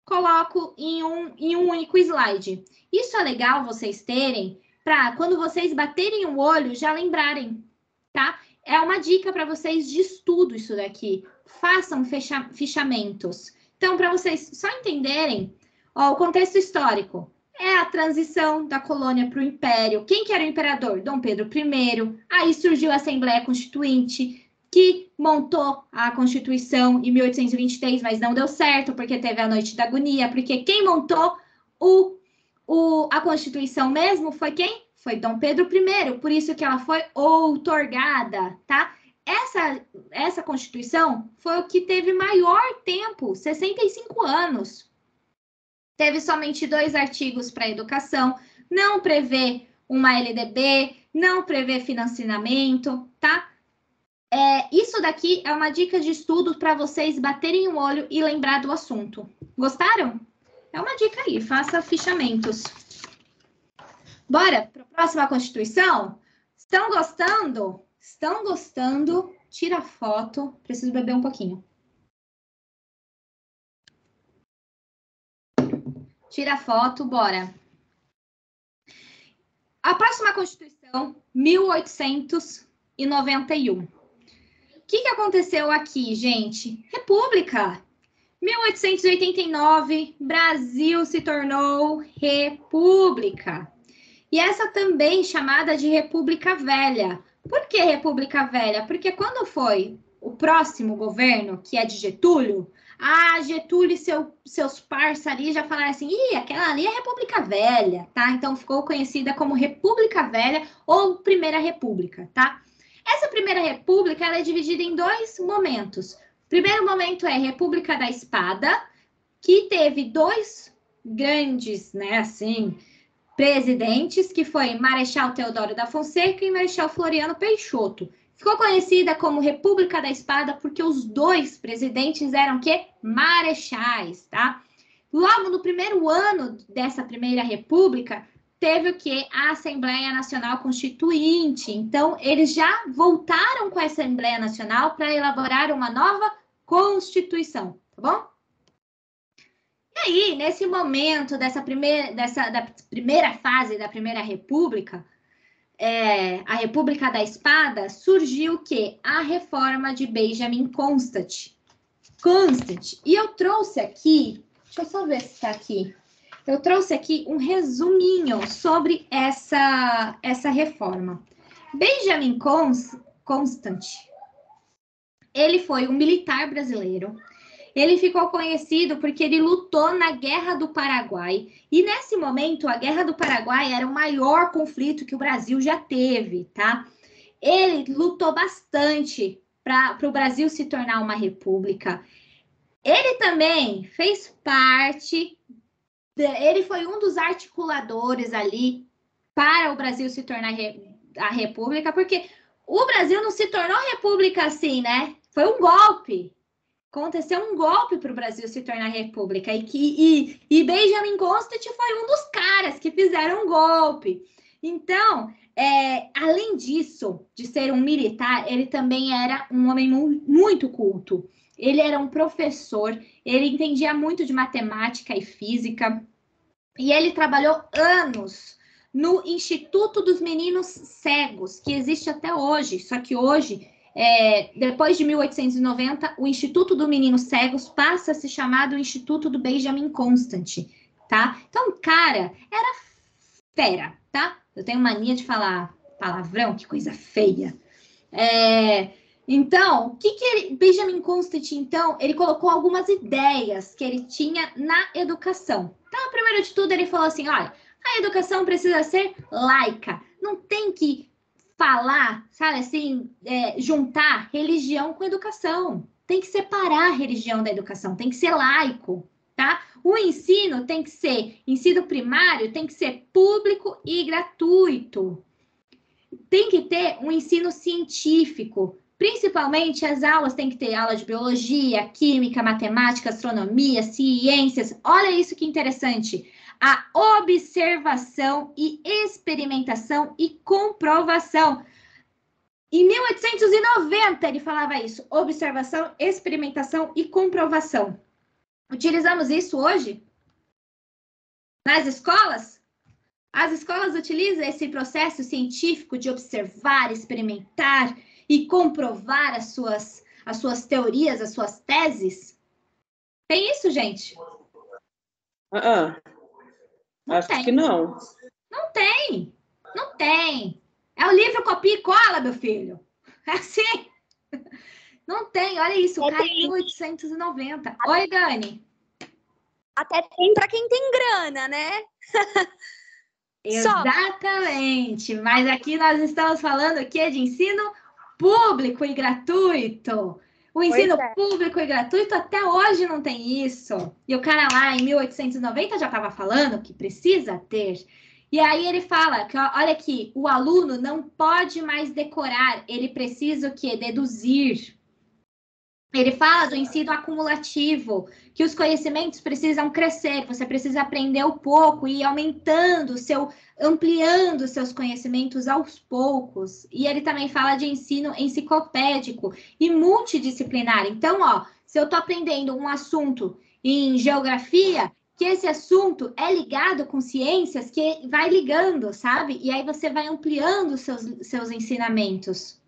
coloco em um único slide. Isso é legal vocês terem para quando vocês baterem o olho já lembrarem, tá? É uma dica para vocês de estudo isso daqui. Façam fichamentos. Então, para vocês só entenderem, ó, o contexto histórico. É a transição da colônia para o império. Quem que era o imperador? Dom Pedro I. Aí surgiu a Assembleia Constituinte, que montou a Constituição em 1823, mas não deu certo, porque teve a Noite da Agonia, porque quem montou a Constituição mesmo foi quem? Foi Dom Pedro I, por isso que ela foi outorgada, tá? Essa Constituição foi o que teve maior tempo, 65 anos. Teve somente 2 artigos para educação, não prevê uma LDB, não prevê financiamento, tá? Isso daqui é uma dica de estudo para vocês baterem o olho e lembrar do assunto. Gostaram? É uma dica aí, faça fichamentos. Bora para a próxima Constituição? Estão gostando? Estão gostando? Tira foto. Preciso beber um pouquinho. Tira foto, bora. A próxima Constituição, 1891. O que aconteceu aqui, gente? República. 1889, Brasil se tornou república. E essa também chamada de República Velha. Por que República Velha? Porque quando foi o próximo governo, que é de Getúlio, Getúlio e seus parceiros ali já falaram assim, aquela ali é República Velha, tá? Então ficou conhecida como República Velha ou Primeira República, tá? Essa Primeira República, ela é dividida em 2 momentos. O primeiro momento é República da Espada, que teve 2 grandes, né, assim, presidentes, que foi Marechal Deodoro da Fonseca e Marechal Floriano Peixoto. Ficou conhecida como República da Espada porque os 2 presidentes eram o quê? Marechais, tá? Logo no primeiro ano dessa Primeira República, teve o quê? A Assembleia Nacional Constituinte. Então, eles já voltaram com a Assembleia Nacional para elaborar uma nova Constituição, tá bom? E aí, nesse momento da primeira fase da Primeira República, a República da Espada, surgiu o quê? A reforma de Benjamin Constant. E eu trouxe aqui, deixa eu só ver se está aqui. Eu trouxe aqui um resuminho sobre essa reforma. Benjamin Constant, ele foi um militar brasileiro. Ele ficou conhecido porque ele lutou na Guerra do Paraguai. E nesse momento, a Guerra do Paraguai era o maior conflito que o Brasil já teve, tá? Ele lutou bastante para o Brasil se tornar uma república. Ele também fez parte, ele foi um dos articuladores ali para o Brasil se tornar a república, porque o Brasil não se tornou república assim, né? Foi um golpe. aconteceu um golpe para o Brasil se tornar república. E Benjamin Constant foi um dos caras que fizeram um golpe. Então, além disso, de ser um militar, ele também era um homem muito culto. Ele era um professor, ele entendia muito de matemática e física. E ele trabalhou anos no Instituto dos Meninos Cegos, que existe até hoje. Só que hoje, depois de 1890, o Instituto dos Meninos Cegos passa a se chamar do Instituto do Benjamin Constant, tá? Então, o cara era fera, tá? Eu tenho mania de falar palavrão, que coisa feia. Então, Benjamin Constant, então, ele colocou algumas ideias que ele tinha na educação. Então, primeiro de tudo, ele falou assim, olha, a educação precisa ser laica, não tem que falar, sabe assim, juntar religião com educação. Tem que separar a religião da educação, tem que ser laico, tá? O ensino tem que ser, ensino primário tem que ser público e gratuito. Tem que ter um ensino científico. Principalmente as aulas têm que ter aula de biologia, química, matemática, astronomia, ciências. Olha isso que interessante. A observação e experimentação e comprovação. Em 1890 ele falava isso. Observação, experimentação e comprovação. Utilizamos isso hoje? Nas escolas? As escolas utilizam esse processo científico de observar, experimentar e comprovar as suas teorias, as suas teses? Tem isso, gente? Acho que não. Não tem. Não tem. É o livro copia e cola, meu filho. É assim. Não tem. Olha isso, o cara em 1890. Oi, Dani. Até tem para quem tem grana, né? Exatamente. Mas aqui nós estamos falando aqui de ensino público e gratuito. O ensino público e gratuito até hoje não tem isso. E o cara lá em 1890 já estava falando que precisa ter. E aí ele fala que, olha aqui, o aluno não pode mais decorar, ele precisa o quê? Deduzir. Ele fala do ensino acumulativo, que os conhecimentos precisam crescer, você precisa aprender um pouco e ir aumentando, ampliando seus conhecimentos aos poucos. E ele também fala de ensino enciclopédico e multidisciplinar. Então, se eu estou aprendendo um assunto em geografia, que esse assunto é ligado com ciências, que vai ligando, sabe? E aí você vai ampliando seus ensinamentos.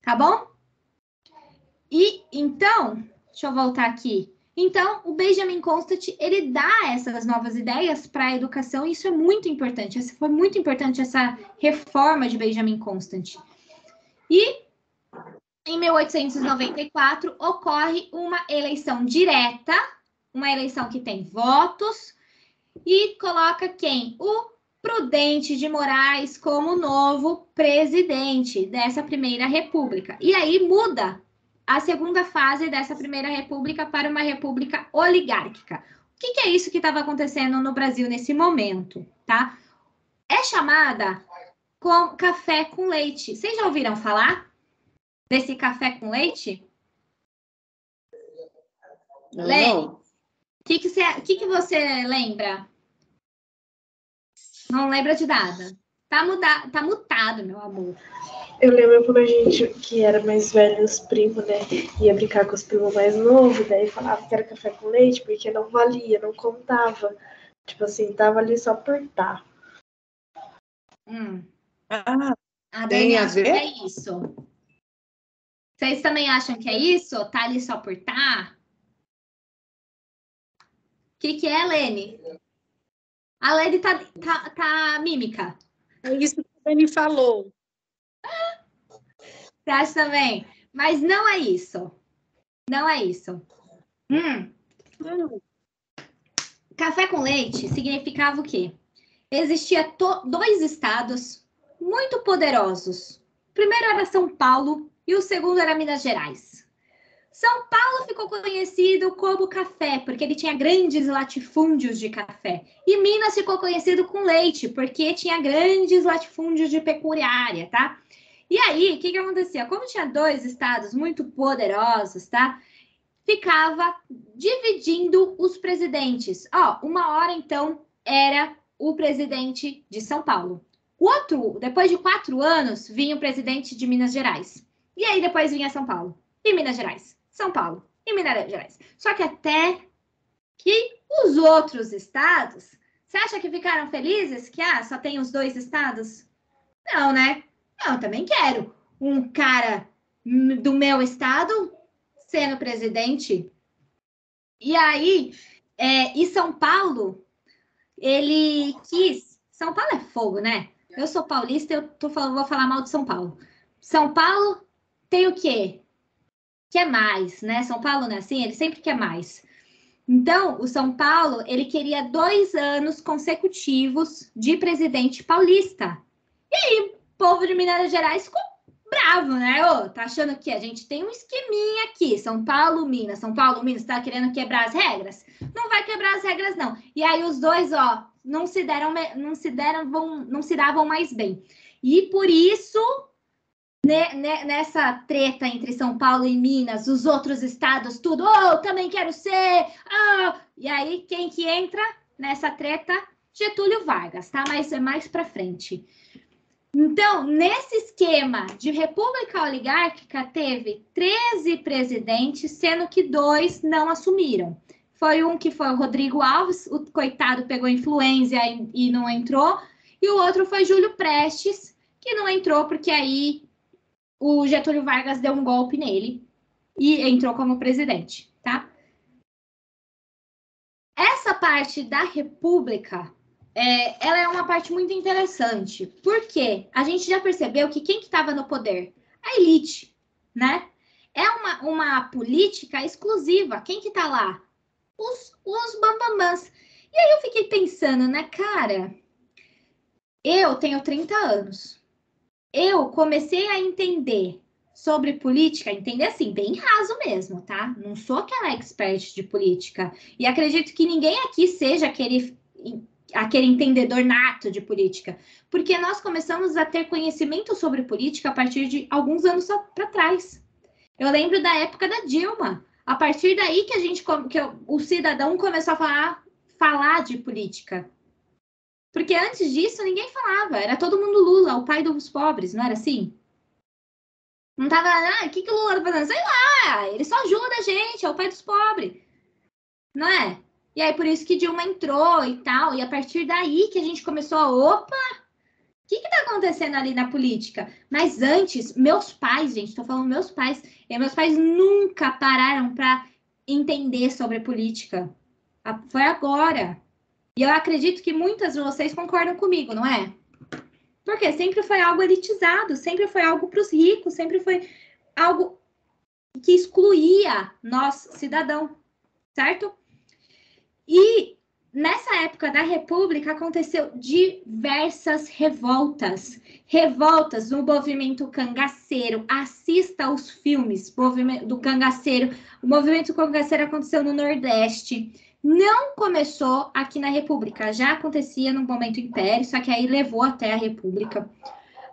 Tá bom? E, então, deixa eu voltar aqui. Então, o Benjamin Constant, ele dá essas novas ideias para a educação, e isso é muito importante. Foi muito importante essa reforma de Benjamin Constant. E, em 1894, ocorre uma eleição direta, uma eleição que tem votos, e coloca quem? O Prudente de Moraes como novo presidente dessa primeira república. E aí muda a segunda fase dessa primeira república para uma república oligárquica. O que é isso que estava acontecendo no Brasil nesse momento, tá? É chamada com café com leite. Vocês já ouviram falar desse café com leite? Lene, o que você lembra? Não lembra de nada. Tá mutado, meu amor. Eu lembro quando a gente, que era mais velho, os primos, né, ia brincar com os primos mais novos, daí falava que era café com leite, porque não valia, não contava. Tipo assim, tava ali só por tá. A Dani acha que é isso. Vocês também acham que é isso? Tá ali só por tá? O que é, Lene? A Lene tá mímica. É isso que a Dani falou. Você acha também? Mas não é isso. Não é isso. Café com leite significava o quê? Existia dois estados muito poderosos. O primeiro era São Paulo e o segundo era Minas Gerais. São Paulo ficou conhecido como café, porque ele tinha grandes latifúndios de café. E Minas ficou conhecido com leite, porque tinha grandes latifúndios de pecuária, tá? E aí, o que acontecia? Como tinha dois estados muito poderosos, tá? ficava dividindo os presidentes. Uma hora, então, era o presidente de São Paulo. Depois de 4 anos, vinha o presidente de Minas Gerais. E aí, depois vinha São Paulo e Minas Gerais. São Paulo e Minas Gerais. Só que até que os outros estados, você acha que ficaram felizes que só tem os 2 estados? Não, né? Eu também quero um cara do meu estado sendo presidente. E aí, e São Paulo, ele quis... São Paulo é fogo, né? Eu sou paulista, vou falar mal de São Paulo. São Paulo tem o quê? Quer mais, né? São Paulo não é assim? Ele sempre quer mais. Então, o São Paulo, ele queria 2 anos consecutivos de presidente paulista. E aí, o povo de Minas Gerais ficou bravo, né? Tá achando que a gente tem um esqueminha aqui, São Paulo, Minas, tá querendo quebrar as regras? Não vai quebrar as regras, não. E aí, os dois, não se davam mais bem. E por isso, nessa treta entre São Paulo e Minas, os outros estados, tudo, também quero ser, e aí, quem que entra nessa treta? Getúlio Vargas, tá? Mas é mais pra frente. Então, nesse esquema de república oligárquica, teve 13 presidentes, sendo que 2 não assumiram. Foi um que foi o Rodrigo Alves, o coitado pegou influenza e não entrou, e o outro foi Júlio Prestes, que não entrou porque aí o Getúlio Vargas deu um golpe nele e entrou como presidente, tá? Essa parte da república, ela é uma parte muito interessante, porque a gente já percebeu que quem que estava no poder? A elite, né? É uma política exclusiva. Quem que tá lá? Os bambambãs. E aí eu fiquei pensando, né, cara? Eu tenho 30 anos. Eu comecei a entender sobre política, entender assim, bem raso mesmo, tá? Não sou aquela expert de política. E acredito que ninguém aqui seja aquele entendedor nato de política. Porque nós começamos a ter conhecimento sobre política a partir de alguns anos para trás. Eu lembro da época da Dilma. A partir daí que o cidadão começou a falar de política. Porque antes disso, ninguém falava. Era todo mundo Lula, o pai dos pobres, não era assim? Não tava, o que o Lula tá fazendo? Sei lá, ele só ajuda a gente, é o pai dos pobres. Não é? E aí, por isso que Dilma entrou e tal. E a partir daí que a gente começou opa, o que tá acontecendo ali na política? Mas antes, meus pais, gente, tô falando meus pais nunca pararam para entender sobre política. Foi agora. E eu acredito que muitas de vocês concordam comigo, não é? Porque sempre foi algo elitizado, sempre foi algo para os ricos, sempre foi algo que excluía nós, cidadão, certo? E nessa época da República aconteceu diversas revoltas. Revoltas no movimento cangaceiro. Assista aos filmes do cangaceiro. O movimento cangaceiro aconteceu no Nordeste. Não começou aqui na República, já acontecia no momento Império, só que aí levou até a República.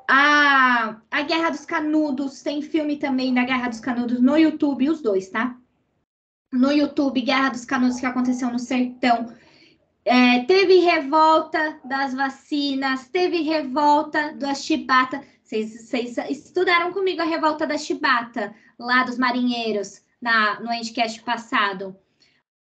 A Guerra dos Canudos, tem filme também da Guerra dos Canudos no YouTube, os dois, tá? No YouTube, Guerra dos Canudos, que aconteceu no Sertão. Teve revolta das vacinas, teve revolta da chibata. Vocês estudaram comigo a revolta da chibata, lá dos marinheiros, no endcast passado.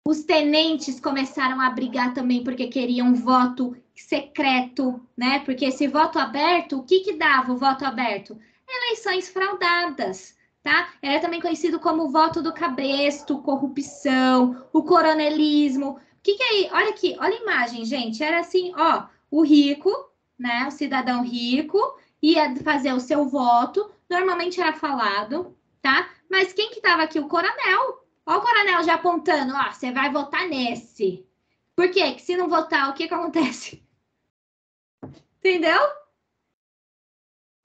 Os tenentes começaram a brigar também porque queriam voto secreto, né? Porque esse voto aberto, o que dava o voto aberto? Eleições fraudadas, tá? Era também conhecido como voto do cabresto, corrupção, o coronelismo. O que é aí? Olha aqui, olha a imagem, gente. Era assim, o rico, né? O cidadão rico ia fazer o seu voto. Normalmente era falado, tá? Mas quem que tava aqui? O coronel. Olha o coronel já apontando, você vai votar nesse. Por quê? Que se não votar, o que acontece? Entendeu?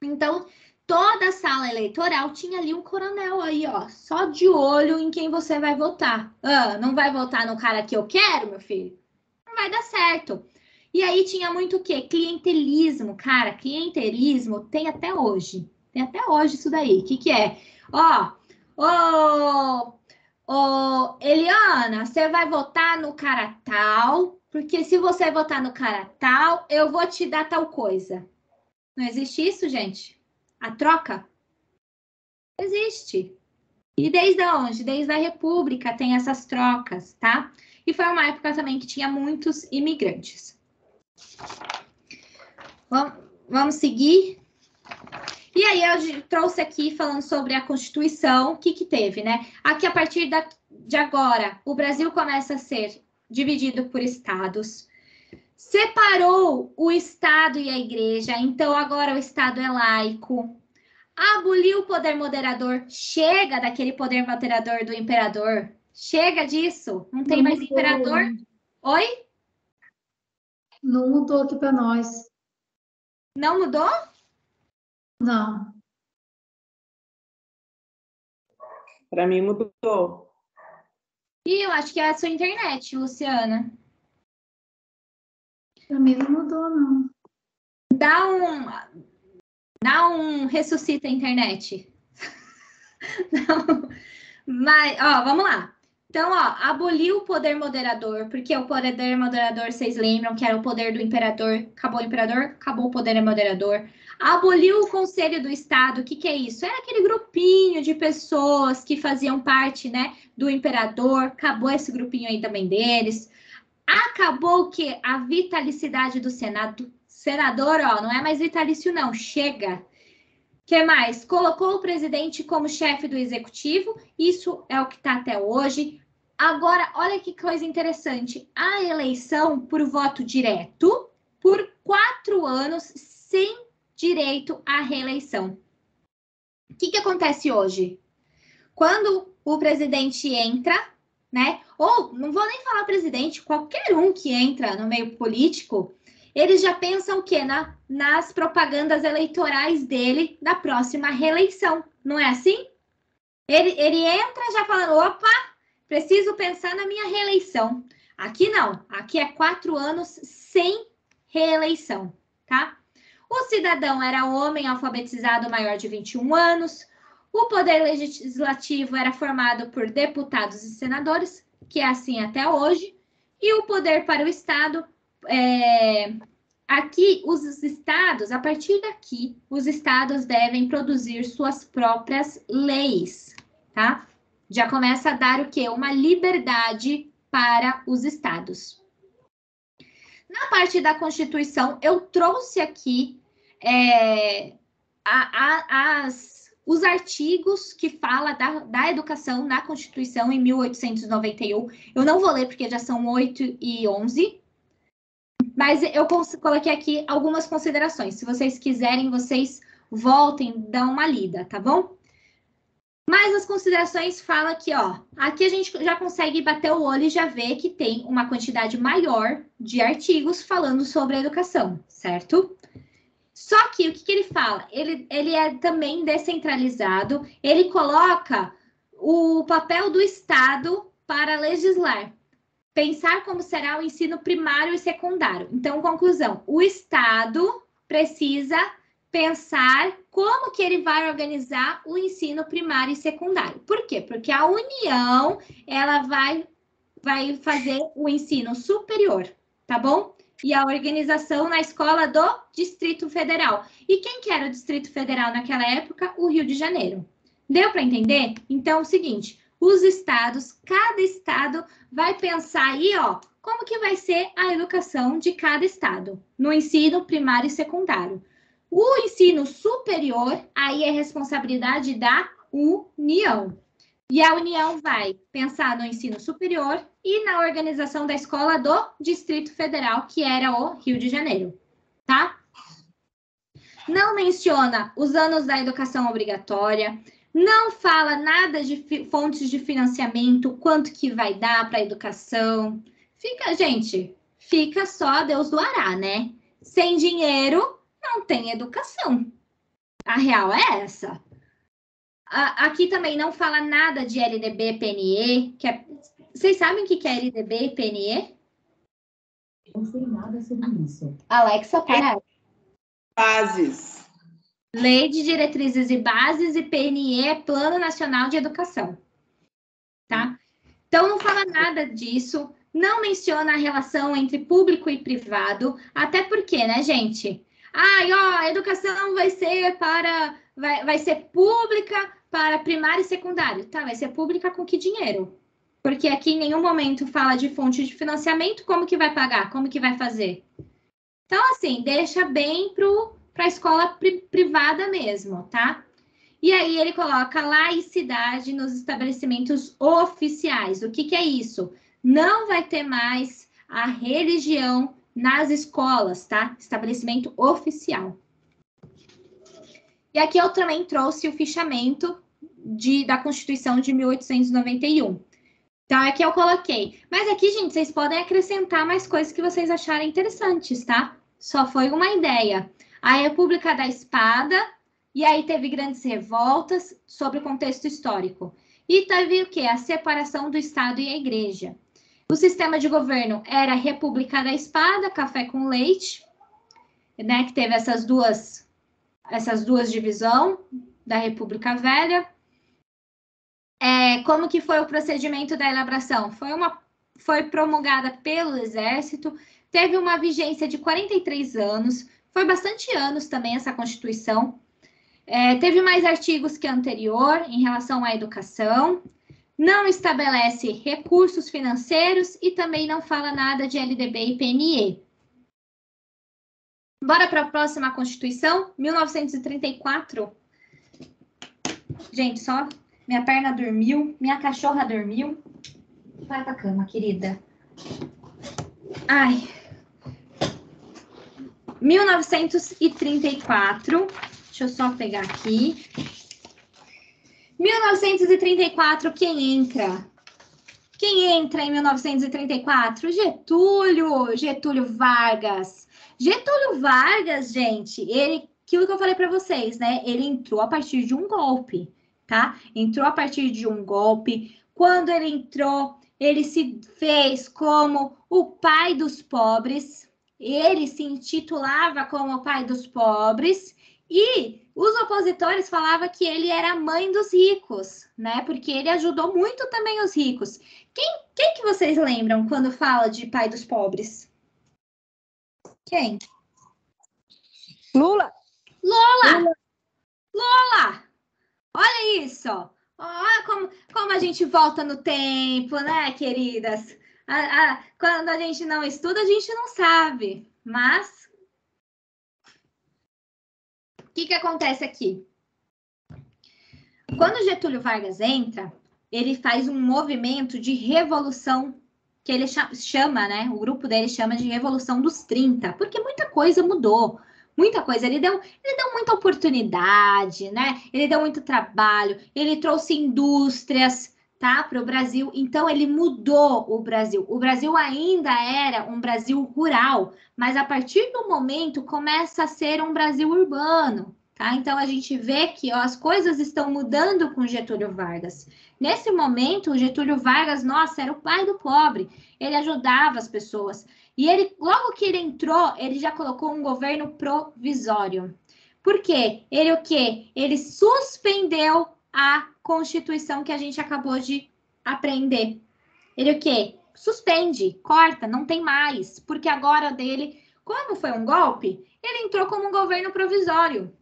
Então, toda a sala eleitoral tinha ali um coronel aí, só de olho em quem você vai votar. Não vai votar no cara que eu quero, meu filho? Não vai dar certo. E aí tinha muito o quê? Clientelismo. Cara, clientelismo tem até hoje. Tem até hoje isso daí. O que é? Ô, Eliana, você vai votar no cara tal, porque se você votar no cara tal, eu vou te dar tal coisa. Não existe isso, gente? A troca? Existe. E desde onde? Desde a República tem essas trocas, tá? E foi uma época também que tinha muitos imigrantes. Vamos seguir? E aí eu trouxe aqui falando sobre a Constituição, o que teve, né? Aqui, a partir de agora, o Brasil começa a ser dividido por estados. Separou o Estado e a Igreja, então agora o Estado é laico. Aboliu o poder moderador. Chega daquele poder moderador do imperador. Chega disso. Não tem mais imperador. Oi? Não mudou aqui para nós. Não mudou? Não. Para mim mudou. E eu acho que é a sua internet, Luciana. Para mim não mudou, não. Dá um ressuscita a internet. Não. Mas, ó, vamos lá. Então, ó, aboliu o poder moderador, porque o poder moderador, vocês lembram que era o poder do imperador. Acabou o imperador, acabou o poder moderador. Aboliu o Conselho do Estado. O que é isso? Era aquele grupinho de pessoas que faziam parte, né, do imperador. Acabou esse grupinho aí também deles. Acabou o quê? A vitalicidade do Senado. Senador, ó, não é mais vitalício, não. Chega. O que mais? Colocou o presidente como chefe do executivo. Isso é o que está até hoje. Agora, olha que coisa interessante. A eleição por voto direto por 4 anos sem direito à reeleição. O que acontece hoje? Quando o presidente entra, né? Ou, não vou nem falar presidente, qualquer um que entra no meio político, eles já pensam o quê? Nas propagandas eleitorais dele da próxima reeleição. Não é assim? Ele entra já falando, opa, preciso pensar na minha reeleição. Aqui não. Aqui é 4 anos sem reeleição, tá? O cidadão era homem alfabetizado maior de 21 anos. O poder legislativo era formado por deputados e senadores, que é assim até hoje. E o poder para o Estado... Aqui, os estados, a partir daqui, os estados devem produzir suas próprias leis, tá? Já começa a dar o quê? Uma liberdade para os estados. Na parte da Constituição, eu trouxe aqui os artigos que fala da educação na Constituição em 1891. Eu não vou ler porque já são 8 e 11, mas eu coloquei aqui algumas considerações. Se vocês quiserem, vocês voltem, dão uma lida, tá bom? Mas as considerações falam aqui, ó. Aqui a gente já consegue bater o olho e já ver que tem uma quantidade maior de artigos falando sobre a educação, certo? Só que o que ele fala? Ele é também descentralizado, ele coloca o papel do Estado para legislar. Pensar como será o ensino primário e secundário. Então, conclusão, o Estado precisa pensar como que ele vai organizar o ensino primário e secundário. Por quê? Porque a União, ela vai fazer o ensino superior, tá bom? E a organização na escola do Distrito Federal. E quem que era o Distrito Federal naquela época? O Rio de Janeiro. Deu para entender? Então, é o seguinte, os estados, cada estado vai pensar aí, ó, como que vai ser a educação de cada estado, no ensino primário e secundário. O ensino superior, aí é responsabilidade da União. E a União vai pensar no ensino superior e na organização da escola do Distrito Federal, que era o Rio de Janeiro, tá? Não menciona os anos da educação obrigatória, não fala nada de fontes de financiamento, quanto que vai dar para a educação. Fica só Deus do Ará, né? Sem dinheiro, não tem educação. A real é essa. Aqui também não fala nada de LDB, PNE. Vocês sabem o que é LDB e PNE? Não sei nada sobre isso. Alexa, para. Bases. Lei de Diretrizes e Bases, e PNE é Plano Nacional de Educação. Tá? Então, não fala nada disso, não menciona a relação entre público e privado, até porque, né, gente? A educação vai ser vai ser pública para primário e secundário. Tá, vai ser pública com que dinheiro? Porque aqui em nenhum momento fala de fonte de financiamento, como que vai pagar? Como que vai fazer? Então, assim, deixa bem para a escola privada mesmo, tá? E aí ele coloca laicidade nos estabelecimentos oficiais. O que é isso? Não vai ter mais a religião nas escolas, tá? Estabelecimento oficial. E aqui eu também trouxe o fichamento da Constituição de 1891. Então, aqui eu coloquei. Mas aqui, gente, vocês podem acrescentar mais coisas que vocês acharem interessantes, tá? Só foi uma ideia. A República da Espada, e aí teve grandes revoltas sobre o contexto histórico. E teve o quê? A separação do Estado e a Igreja. O sistema de governo era a República da Espada, café com leite, né? Que teve essas duas divisões da República Velha. Como que foi o procedimento da elaboração? Foi promulgada pelo Exército, teve uma vigência de 43 anos, foi bastante anos também essa Constituição. Teve mais artigos que a anterior em relação à educação, não estabelece recursos financeiros e também não fala nada de LDB e PNE. Bora para a próxima Constituição, 1934. Gente, só minha perna dormiu, minha cachorra dormiu. Vai pra cama, querida. Ai. 1934. Deixa eu só pegar aqui. 1934, quem entra? Quem entra em 1934? Getúlio Vargas. Getúlio Vargas, gente, aquilo que eu falei para vocês, né? Ele entrou a partir de um golpe, tá? Entrou a partir de um golpe. Quando ele entrou, ele se fez como o pai dos pobres. Ele se intitulava como o pai dos pobres. E os opositores falavam que ele era a mãe dos ricos, né? Porque ele ajudou muito também os ricos. Quem que vocês lembram quando fala de pai dos pobres? Quem? Lula. Olha isso. Olha como a gente volta no tempo, né, queridas? Quando a gente não estuda, a gente não sabe. Mas o que acontece aqui? Quando Getúlio Vargas entra, ele faz um movimento de revolução, que ele chama, né? O grupo dele chama de Revolução dos 30, porque muita coisa mudou. Muita coisa. Ele deu muita oportunidade, né? Ele deu muito trabalho, ele trouxe indústrias, tá, para o Brasil. Então, ele mudou o Brasil. O Brasil ainda era um Brasil rural, mas a partir do momento começa a ser um Brasil urbano, tá? Então, a gente vê que as coisas estão mudando com Getúlio Vargas. Nesse momento, o Getúlio Vargas, nossa, era o pai do pobre. Ele ajudava as pessoas. E ele, logo que ele entrou, ele já colocou um governo provisório. Por quê? Ele o quê? Ele suspendeu a Constituição que a gente acabou de aprender. Ele o quê? Suspende, corta, não tem mais. Porque agora dele, como foi um golpe, ele entrou como um governo provisório.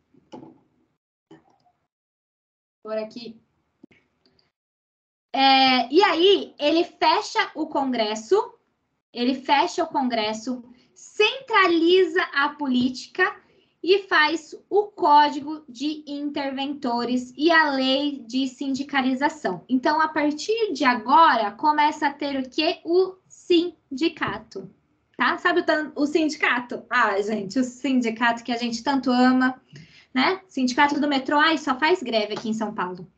Por aqui. E aí, ele fecha o Congresso, centraliza a política e faz o Código de Interventores e a Lei de Sindicalização. Então, a partir de agora, começa a ter o quê? O sindicato, tá? Sabe o sindicato? Ah, gente, o sindicato que a gente tanto ama, né? Sindicato do metrô, só faz greve aqui em São Paulo.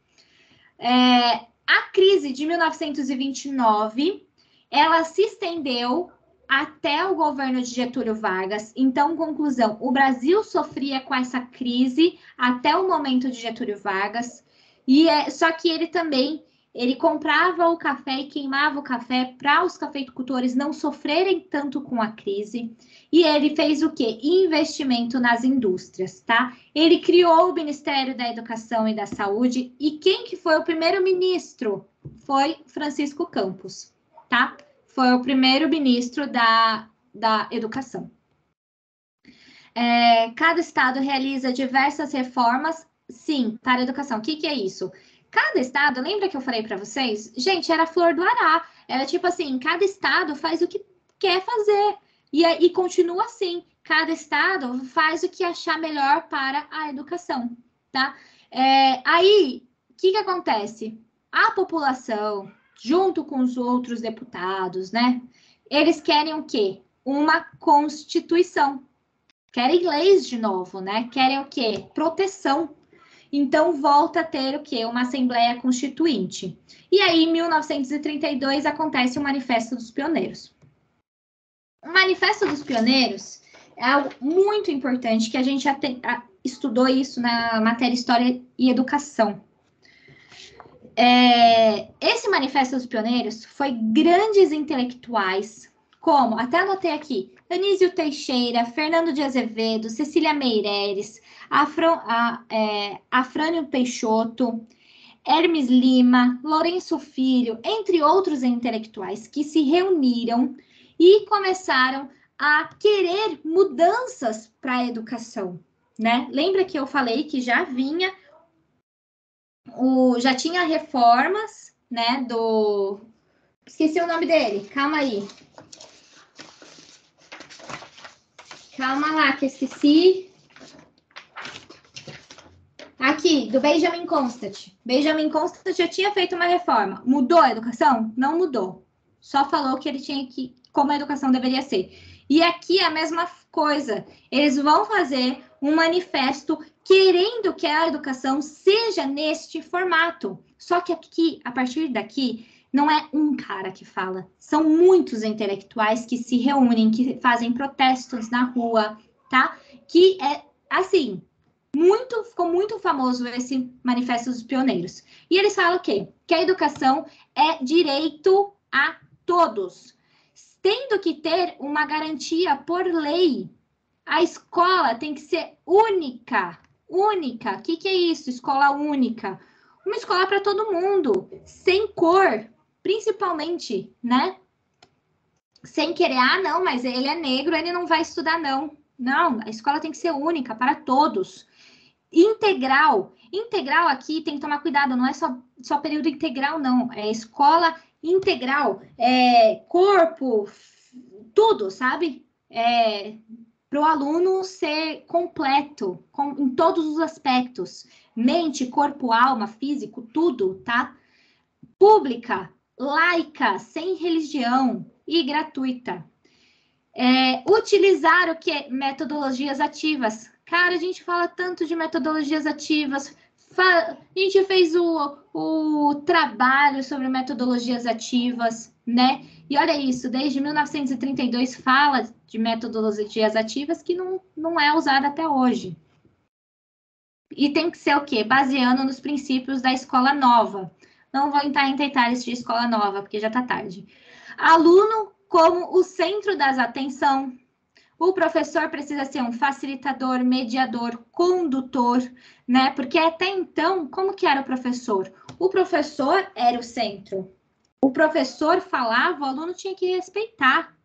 A crise de 1929, ela se estendeu até o governo de Getúlio Vargas. Então, conclusão, o Brasil sofria com essa crise até o momento de Getúlio Vargas. Só que ele comprava o café e queimava o café para os cafeicultores não sofrerem tanto com a crise. E ele fez o quê? Investimento nas indústrias, tá? Ele criou o Ministério da Educação e da Saúde. E quem que foi o primeiro-ministro foi Francisco Campos, tá? Foi o primeiro ministro da Educação. Cada estado realiza diversas reformas, sim, para a educação. O que é isso? Cada estado, lembra que eu falei para vocês? Gente, era flor do ará. Era tipo assim, cada estado faz o que quer fazer. E continua assim. Cada estado faz o que achar melhor para a educação, tá? Aí, o que acontece? A população, junto com os outros deputados, né? Eles querem o quê? Uma Constituição. Querem leis de novo, né? Querem o quê? Proteção. Então, volta a ter o quê? Uma Assembleia Constituinte. E aí, em 1932, acontece o Manifesto dos Pioneiros. O Manifesto dos Pioneiros é algo muito importante, que a gente já estudou isso na matéria História e Educação. Esse Manifesto dos Pioneiros foi grandes intelectuais, como, até anotei aqui, Anísio Teixeira, Fernando de Azevedo, Cecília Meireles, Afrânio Peixoto, Hermes Lima, Lourenço Filho, entre outros intelectuais que se reuniram e começaram a querer mudanças para a educação, né? Lembra que eu falei que já tinha reformas, né, esqueci o nome dele, calma aí. Calma lá, que eu esqueci. Aqui, do Benjamin Constant. Benjamin Constant já tinha feito uma reforma. Mudou a educação? Não mudou. Só falou que ele tinha como a educação deveria ser. E aqui é a mesma coisa. Eles vão fazer um manifesto querendo que a educação seja neste formato. Só que aqui, a partir daqui, não é um cara que fala. São muitos intelectuais que se reúnem, que fazem protestos na rua, tá? Que é, assim, ficou muito famoso esse Manifesto dos Pioneiros. E eles falam o quê? Que a educação é direito a todos, tendo que ter uma garantia por lei. A escola tem que ser única. Única. O que é isso? Escola única. Uma escola para todo mundo, sem cor, principalmente, né? Sem querer, não, mas ele é negro, ele não vai estudar, não. Não, a escola tem que ser única para todos. Integral. Integral aqui tem que tomar cuidado, não é só período integral, não. É escola integral, corpo, tudo, sabe? Para o aluno ser completo, em todos os aspectos. Mente, corpo, alma, físico, tudo, tá? Pública, laica, sem religião e gratuita. Utilizar o que? Metodologias ativas. Cara, a gente fala tanto de metodologias ativas. A gente fez o trabalho sobre metodologias ativas, né? E olha isso, desde 1932 fala de metodologias ativas que não é usada até hoje. E tem que ser o quê? Baseando nos princípios da escola nova. Não vou entrar em detalhes de escola nova, porque já está tarde. Aluno como o centro das atenção. O professor precisa ser um facilitador, mediador, condutor, né? Porque até então, como que era o professor? O professor era o centro. O professor falava, o aluno tinha que respeitar.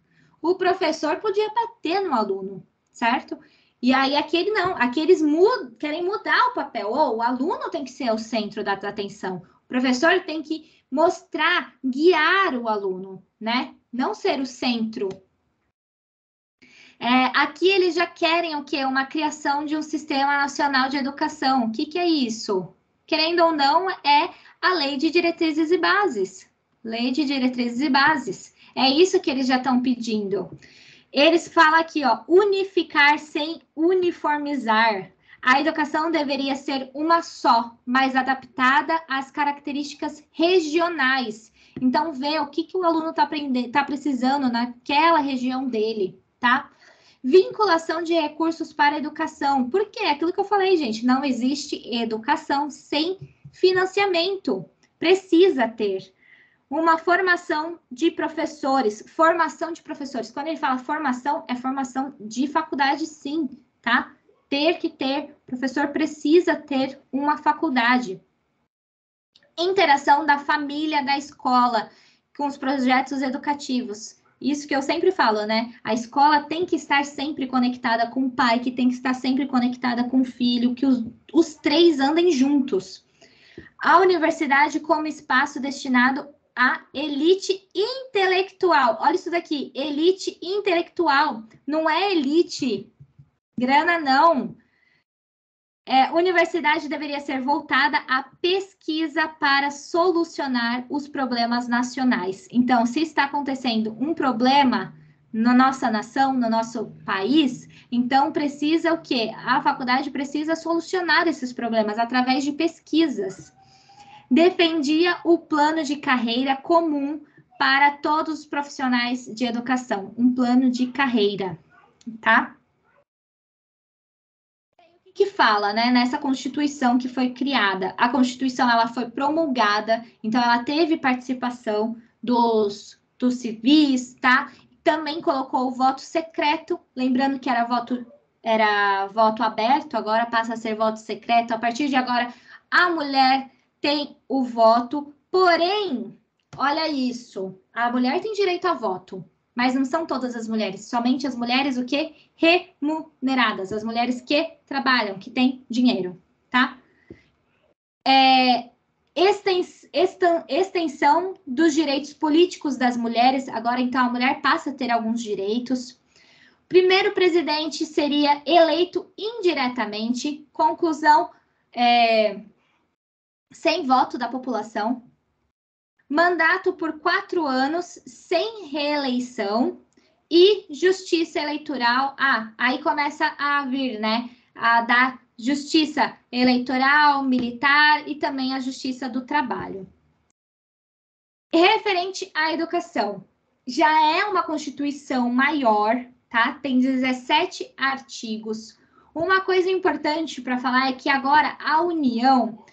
O professor podia bater no aluno, certo? E aí aqueles querem mudar o papel. O aluno tem que ser o centro da atenção. O professor tem que mostrar, guiar o aluno, né? Não ser o centro. Aqui eles já querem o quê? Uma criação de um Sistema Nacional de Educação. O que é isso? Querendo ou não, é a Lei de Diretrizes e Bases. Lei de Diretrizes e Bases. É isso que eles já estão pedindo. Eles falam aqui, unificar sem uniformizar. A educação deveria ser uma só, mas adaptada às características regionais. Então, vê o que o aluno está precisando naquela região dele, tá? Vinculação de recursos para a educação. Por quê? Aquilo que eu falei, gente, não existe educação sem financiamento. Precisa ter uma formação de professores. Formação de professores. Quando ele fala formação, é formação de faculdade, sim, tá? O professor precisa ter uma faculdade. Interação da família, da escola, com os projetos educativos. Isso que eu sempre falo, né? A escola tem que estar sempre conectada com o pai, que tem que estar sempre conectada com o filho, que os três andem juntos. A universidade como espaço destinado à elite intelectual. Olha isso daqui, elite intelectual. Não é elite grana, não. Universidade deveria ser voltada à pesquisa para solucionar os problemas nacionais. Então, se está acontecendo um problema na nossa nação, no nosso país, então precisa o quê? A faculdade precisa solucionar esses problemas através de pesquisas. Defendia o plano de carreira comum para todos os profissionais de educação. Um plano de carreira, tá? Que fala, né, nessa Constituição que foi criada. A Constituição, ela foi promulgada, então ela teve participação dos civis, tá? Também colocou o voto secreto, lembrando que era voto aberto, agora passa a ser voto secreto. A partir de agora, a mulher tem o voto, porém, olha isso, a mulher tem direito a voto, mas não são todas as mulheres, somente as mulheres o quê? Remuneradas, as mulheres que trabalham, que têm dinheiro, tá? Extensão dos direitos políticos das mulheres, agora então a mulher passa a ter alguns direitos. Primeiro presidente seria eleito indiretamente, conclusão, sem voto da população. Mandato por 4 anos, sem reeleição. E justiça eleitoral, aí começa a vir, né, a dar justiça eleitoral, militar e também a justiça do trabalho. Referente à educação, já é uma Constituição maior, tá? Tem 17 artigos. Uma coisa importante para falar é que agora a União,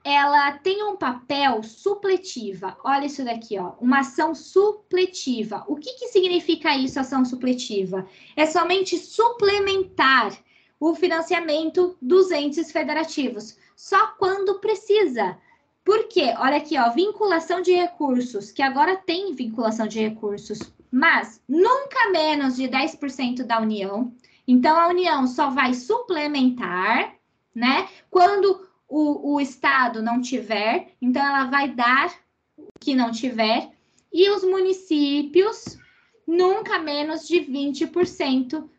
ela tem um papel supletiva. Olha isso daqui, ó, uma ação supletiva. O que significa isso, ação supletiva? É somente suplementar o financiamento dos entes federativos, só quando precisa. Por quê? Olha aqui, ó, vinculação de recursos, que agora tem vinculação de recursos, mas nunca menos de 10% da União. Então, a União só vai suplementar, né, quando o Estado não tiver, então ela vai dar o que não tiver, e os municípios, nunca menos de 20%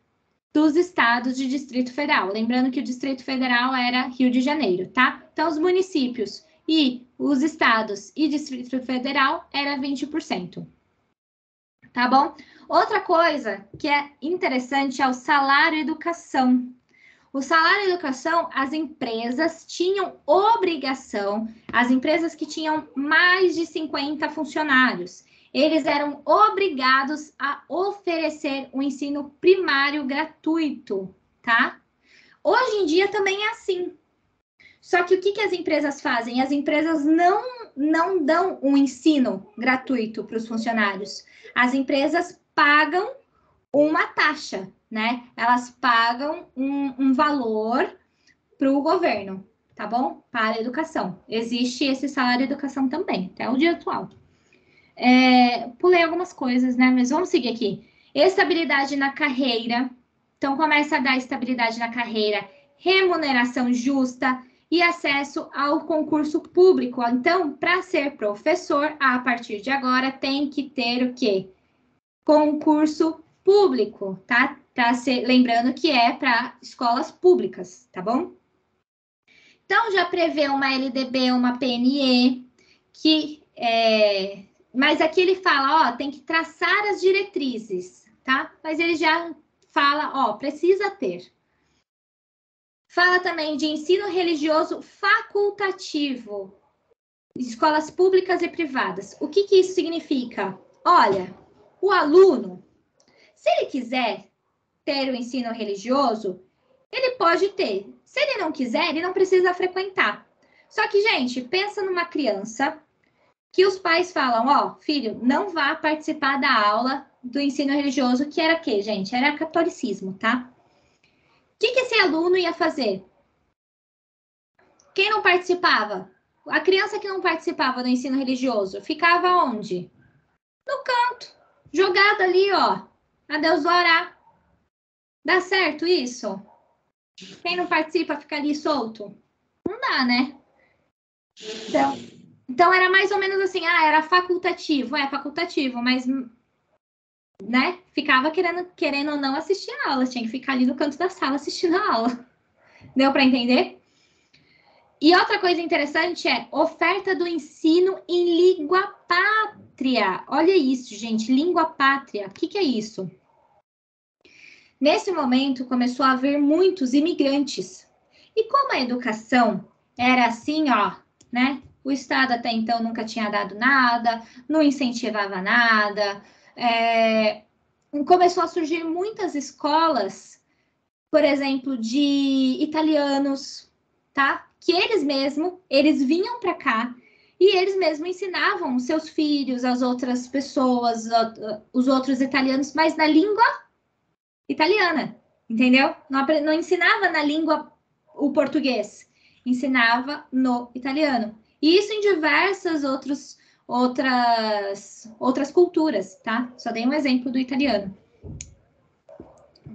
dos estados de Distrito Federal. Lembrando que o Distrito Federal era Rio de Janeiro, tá? Então, os municípios e os estados e Distrito Federal era 20%. Tá bom? Outra coisa que é interessante é o salário educação. O salário educação, as empresas tinham obrigação, as empresas que tinham mais de 50 funcionários, eles eram obrigados a oferecer um ensino primário gratuito, tá? Hoje em dia também é assim. Só que o que as empresas fazem? As empresas não dão um ensino gratuito para os funcionários. As empresas pagam uma taxa, né? Elas pagam um valor para o governo, tá bom? Para a educação. Existe esse salário de educação também, até o dia atual. Pulei algumas coisas, né? Mas vamos seguir aqui. Estabilidade na carreira. Então, começa a dar estabilidade na carreira, remuneração justa e acesso ao concurso público. Então, para ser professor, a partir de agora, tem que ter o quê? Concurso público, tá? Lembrando que é para escolas públicas, tá bom? Então, já prevê uma LDB, uma PNE, mas aqui ele fala, ó, tem que traçar as diretrizes, tá? Mas ele já fala, ó, precisa ter. Fala também de ensino religioso facultativo, escolas públicas e privadas. O que isso significa? Olha, o aluno, se ele quiser ter o ensino religioso, ele pode ter. Se ele não quiser, ele não precisa frequentar. Só que, gente, pensa numa criança que os pais falam, ó, filho, não vá participar da aula do ensino religioso, que era o quê, gente? Era catolicismo, tá? O que esse aluno ia fazer? Quem não participava? A criança que não participava do ensino religioso ficava onde? No canto, jogada ali, ó. A Deus orar. Dá certo isso? Quem não participa fica ali solto? Não dá, né? Então era mais ou menos assim, era facultativo. É facultativo, mas, né? Ficava querendo ou não assistir a aula. Tinha que ficar ali no canto da sala assistindo a aula. Deu para entender? E outra coisa interessante é oferta do ensino em língua pátria. Olha isso, gente, língua pátria. O que é isso? Nesse momento, começou a haver muitos imigrantes. E como a educação era assim, ó, né? O Estado até então nunca tinha dado nada, não incentivava nada. Começou a surgir muitas escolas, por exemplo, de italianos, tá? Que eles vinham para cá e eles mesmos ensinavam seus filhos, as outras pessoas, os outros italianos, mas na língua italiana, entendeu? Não ensinava na língua o português, ensinava no italiano. E isso em diversas outras culturas, tá? Só dei um exemplo do italiano.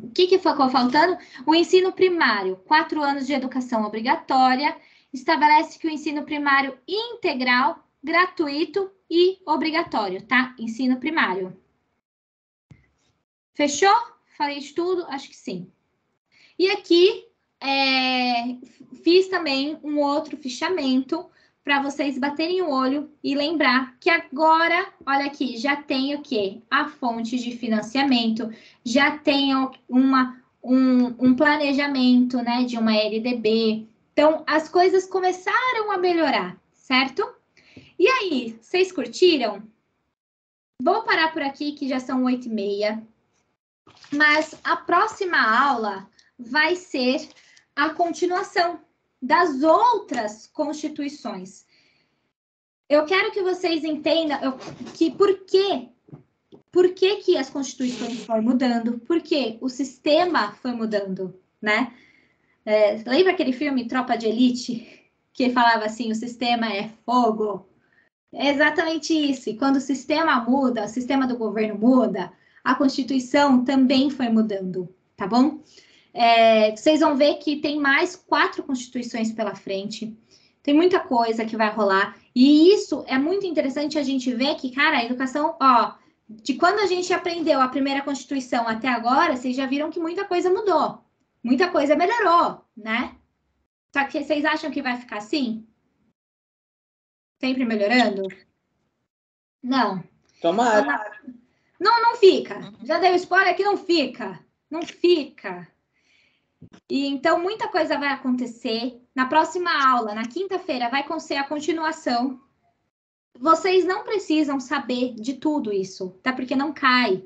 O que ficou faltando? O ensino primário, 4 anos de educação obrigatória, estabelece que o ensino primário integral, gratuito e obrigatório, tá? Ensino primário. Fechou? Falei de tudo? Acho que sim. E aqui, fiz também um outro fichamento para vocês baterem o olho e lembrar que agora, olha aqui, já tem o quê? A fonte de financiamento, já tem um planejamento, né, de uma LDB. Então, as coisas começaram a melhorar, certo? E aí, vocês curtiram? Vou parar por aqui, que já são 8h30. Mas a próxima aula vai ser a continuação das outras constituições. Eu quero que vocês entendam que por que as constituições foram mudando, por que o sistema foi mudando, né? Lembra aquele filme Tropa de Elite, que falava assim, o sistema é fogo? É exatamente isso. E quando o sistema muda, o sistema do governo muda, a Constituição também foi mudando, tá bom? Vocês vão ver que tem mais 4 constituições pela frente. Tem muita coisa que vai rolar. E isso é muito interessante a gente ver que, cara, a educação, ó, de quando a gente aprendeu a primeira Constituição até agora, vocês já viram que muita coisa mudou. Muita coisa melhorou, né? Só que vocês acham que vai ficar assim? Sempre melhorando? Não. Tomara. Não fica. Já dei o spoiler que não fica. Não fica. E então, muita coisa vai acontecer. Na próxima aula, na quinta-feira, vai ser a continuação. Vocês não precisam saber de tudo isso, tá? Porque não cai.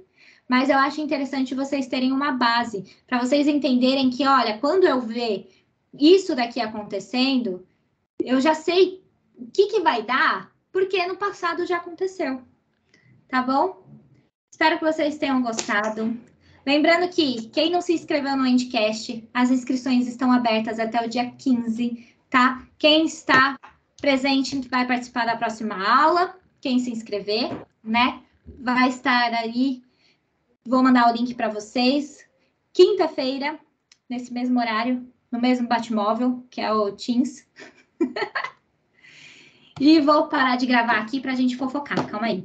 Mas eu acho interessante vocês terem uma base, para vocês entenderem que, olha, quando eu ver isso daqui acontecendo, eu já sei o que vai dar, porque no passado já aconteceu. Tá bom? Espero que vocês tenham gostado. Lembrando que quem não se inscreveu no Endcast, as inscrições estão abertas até o dia 15, tá? Quem está presente vai participar da próxima aula. Quem se inscrever, né? Vai estar aí. Vou mandar o link para vocês. Quinta-feira, nesse mesmo horário, no mesmo Batmóvel, que é o Teams. E vou parar de gravar aqui para a gente fofocar. Calma aí.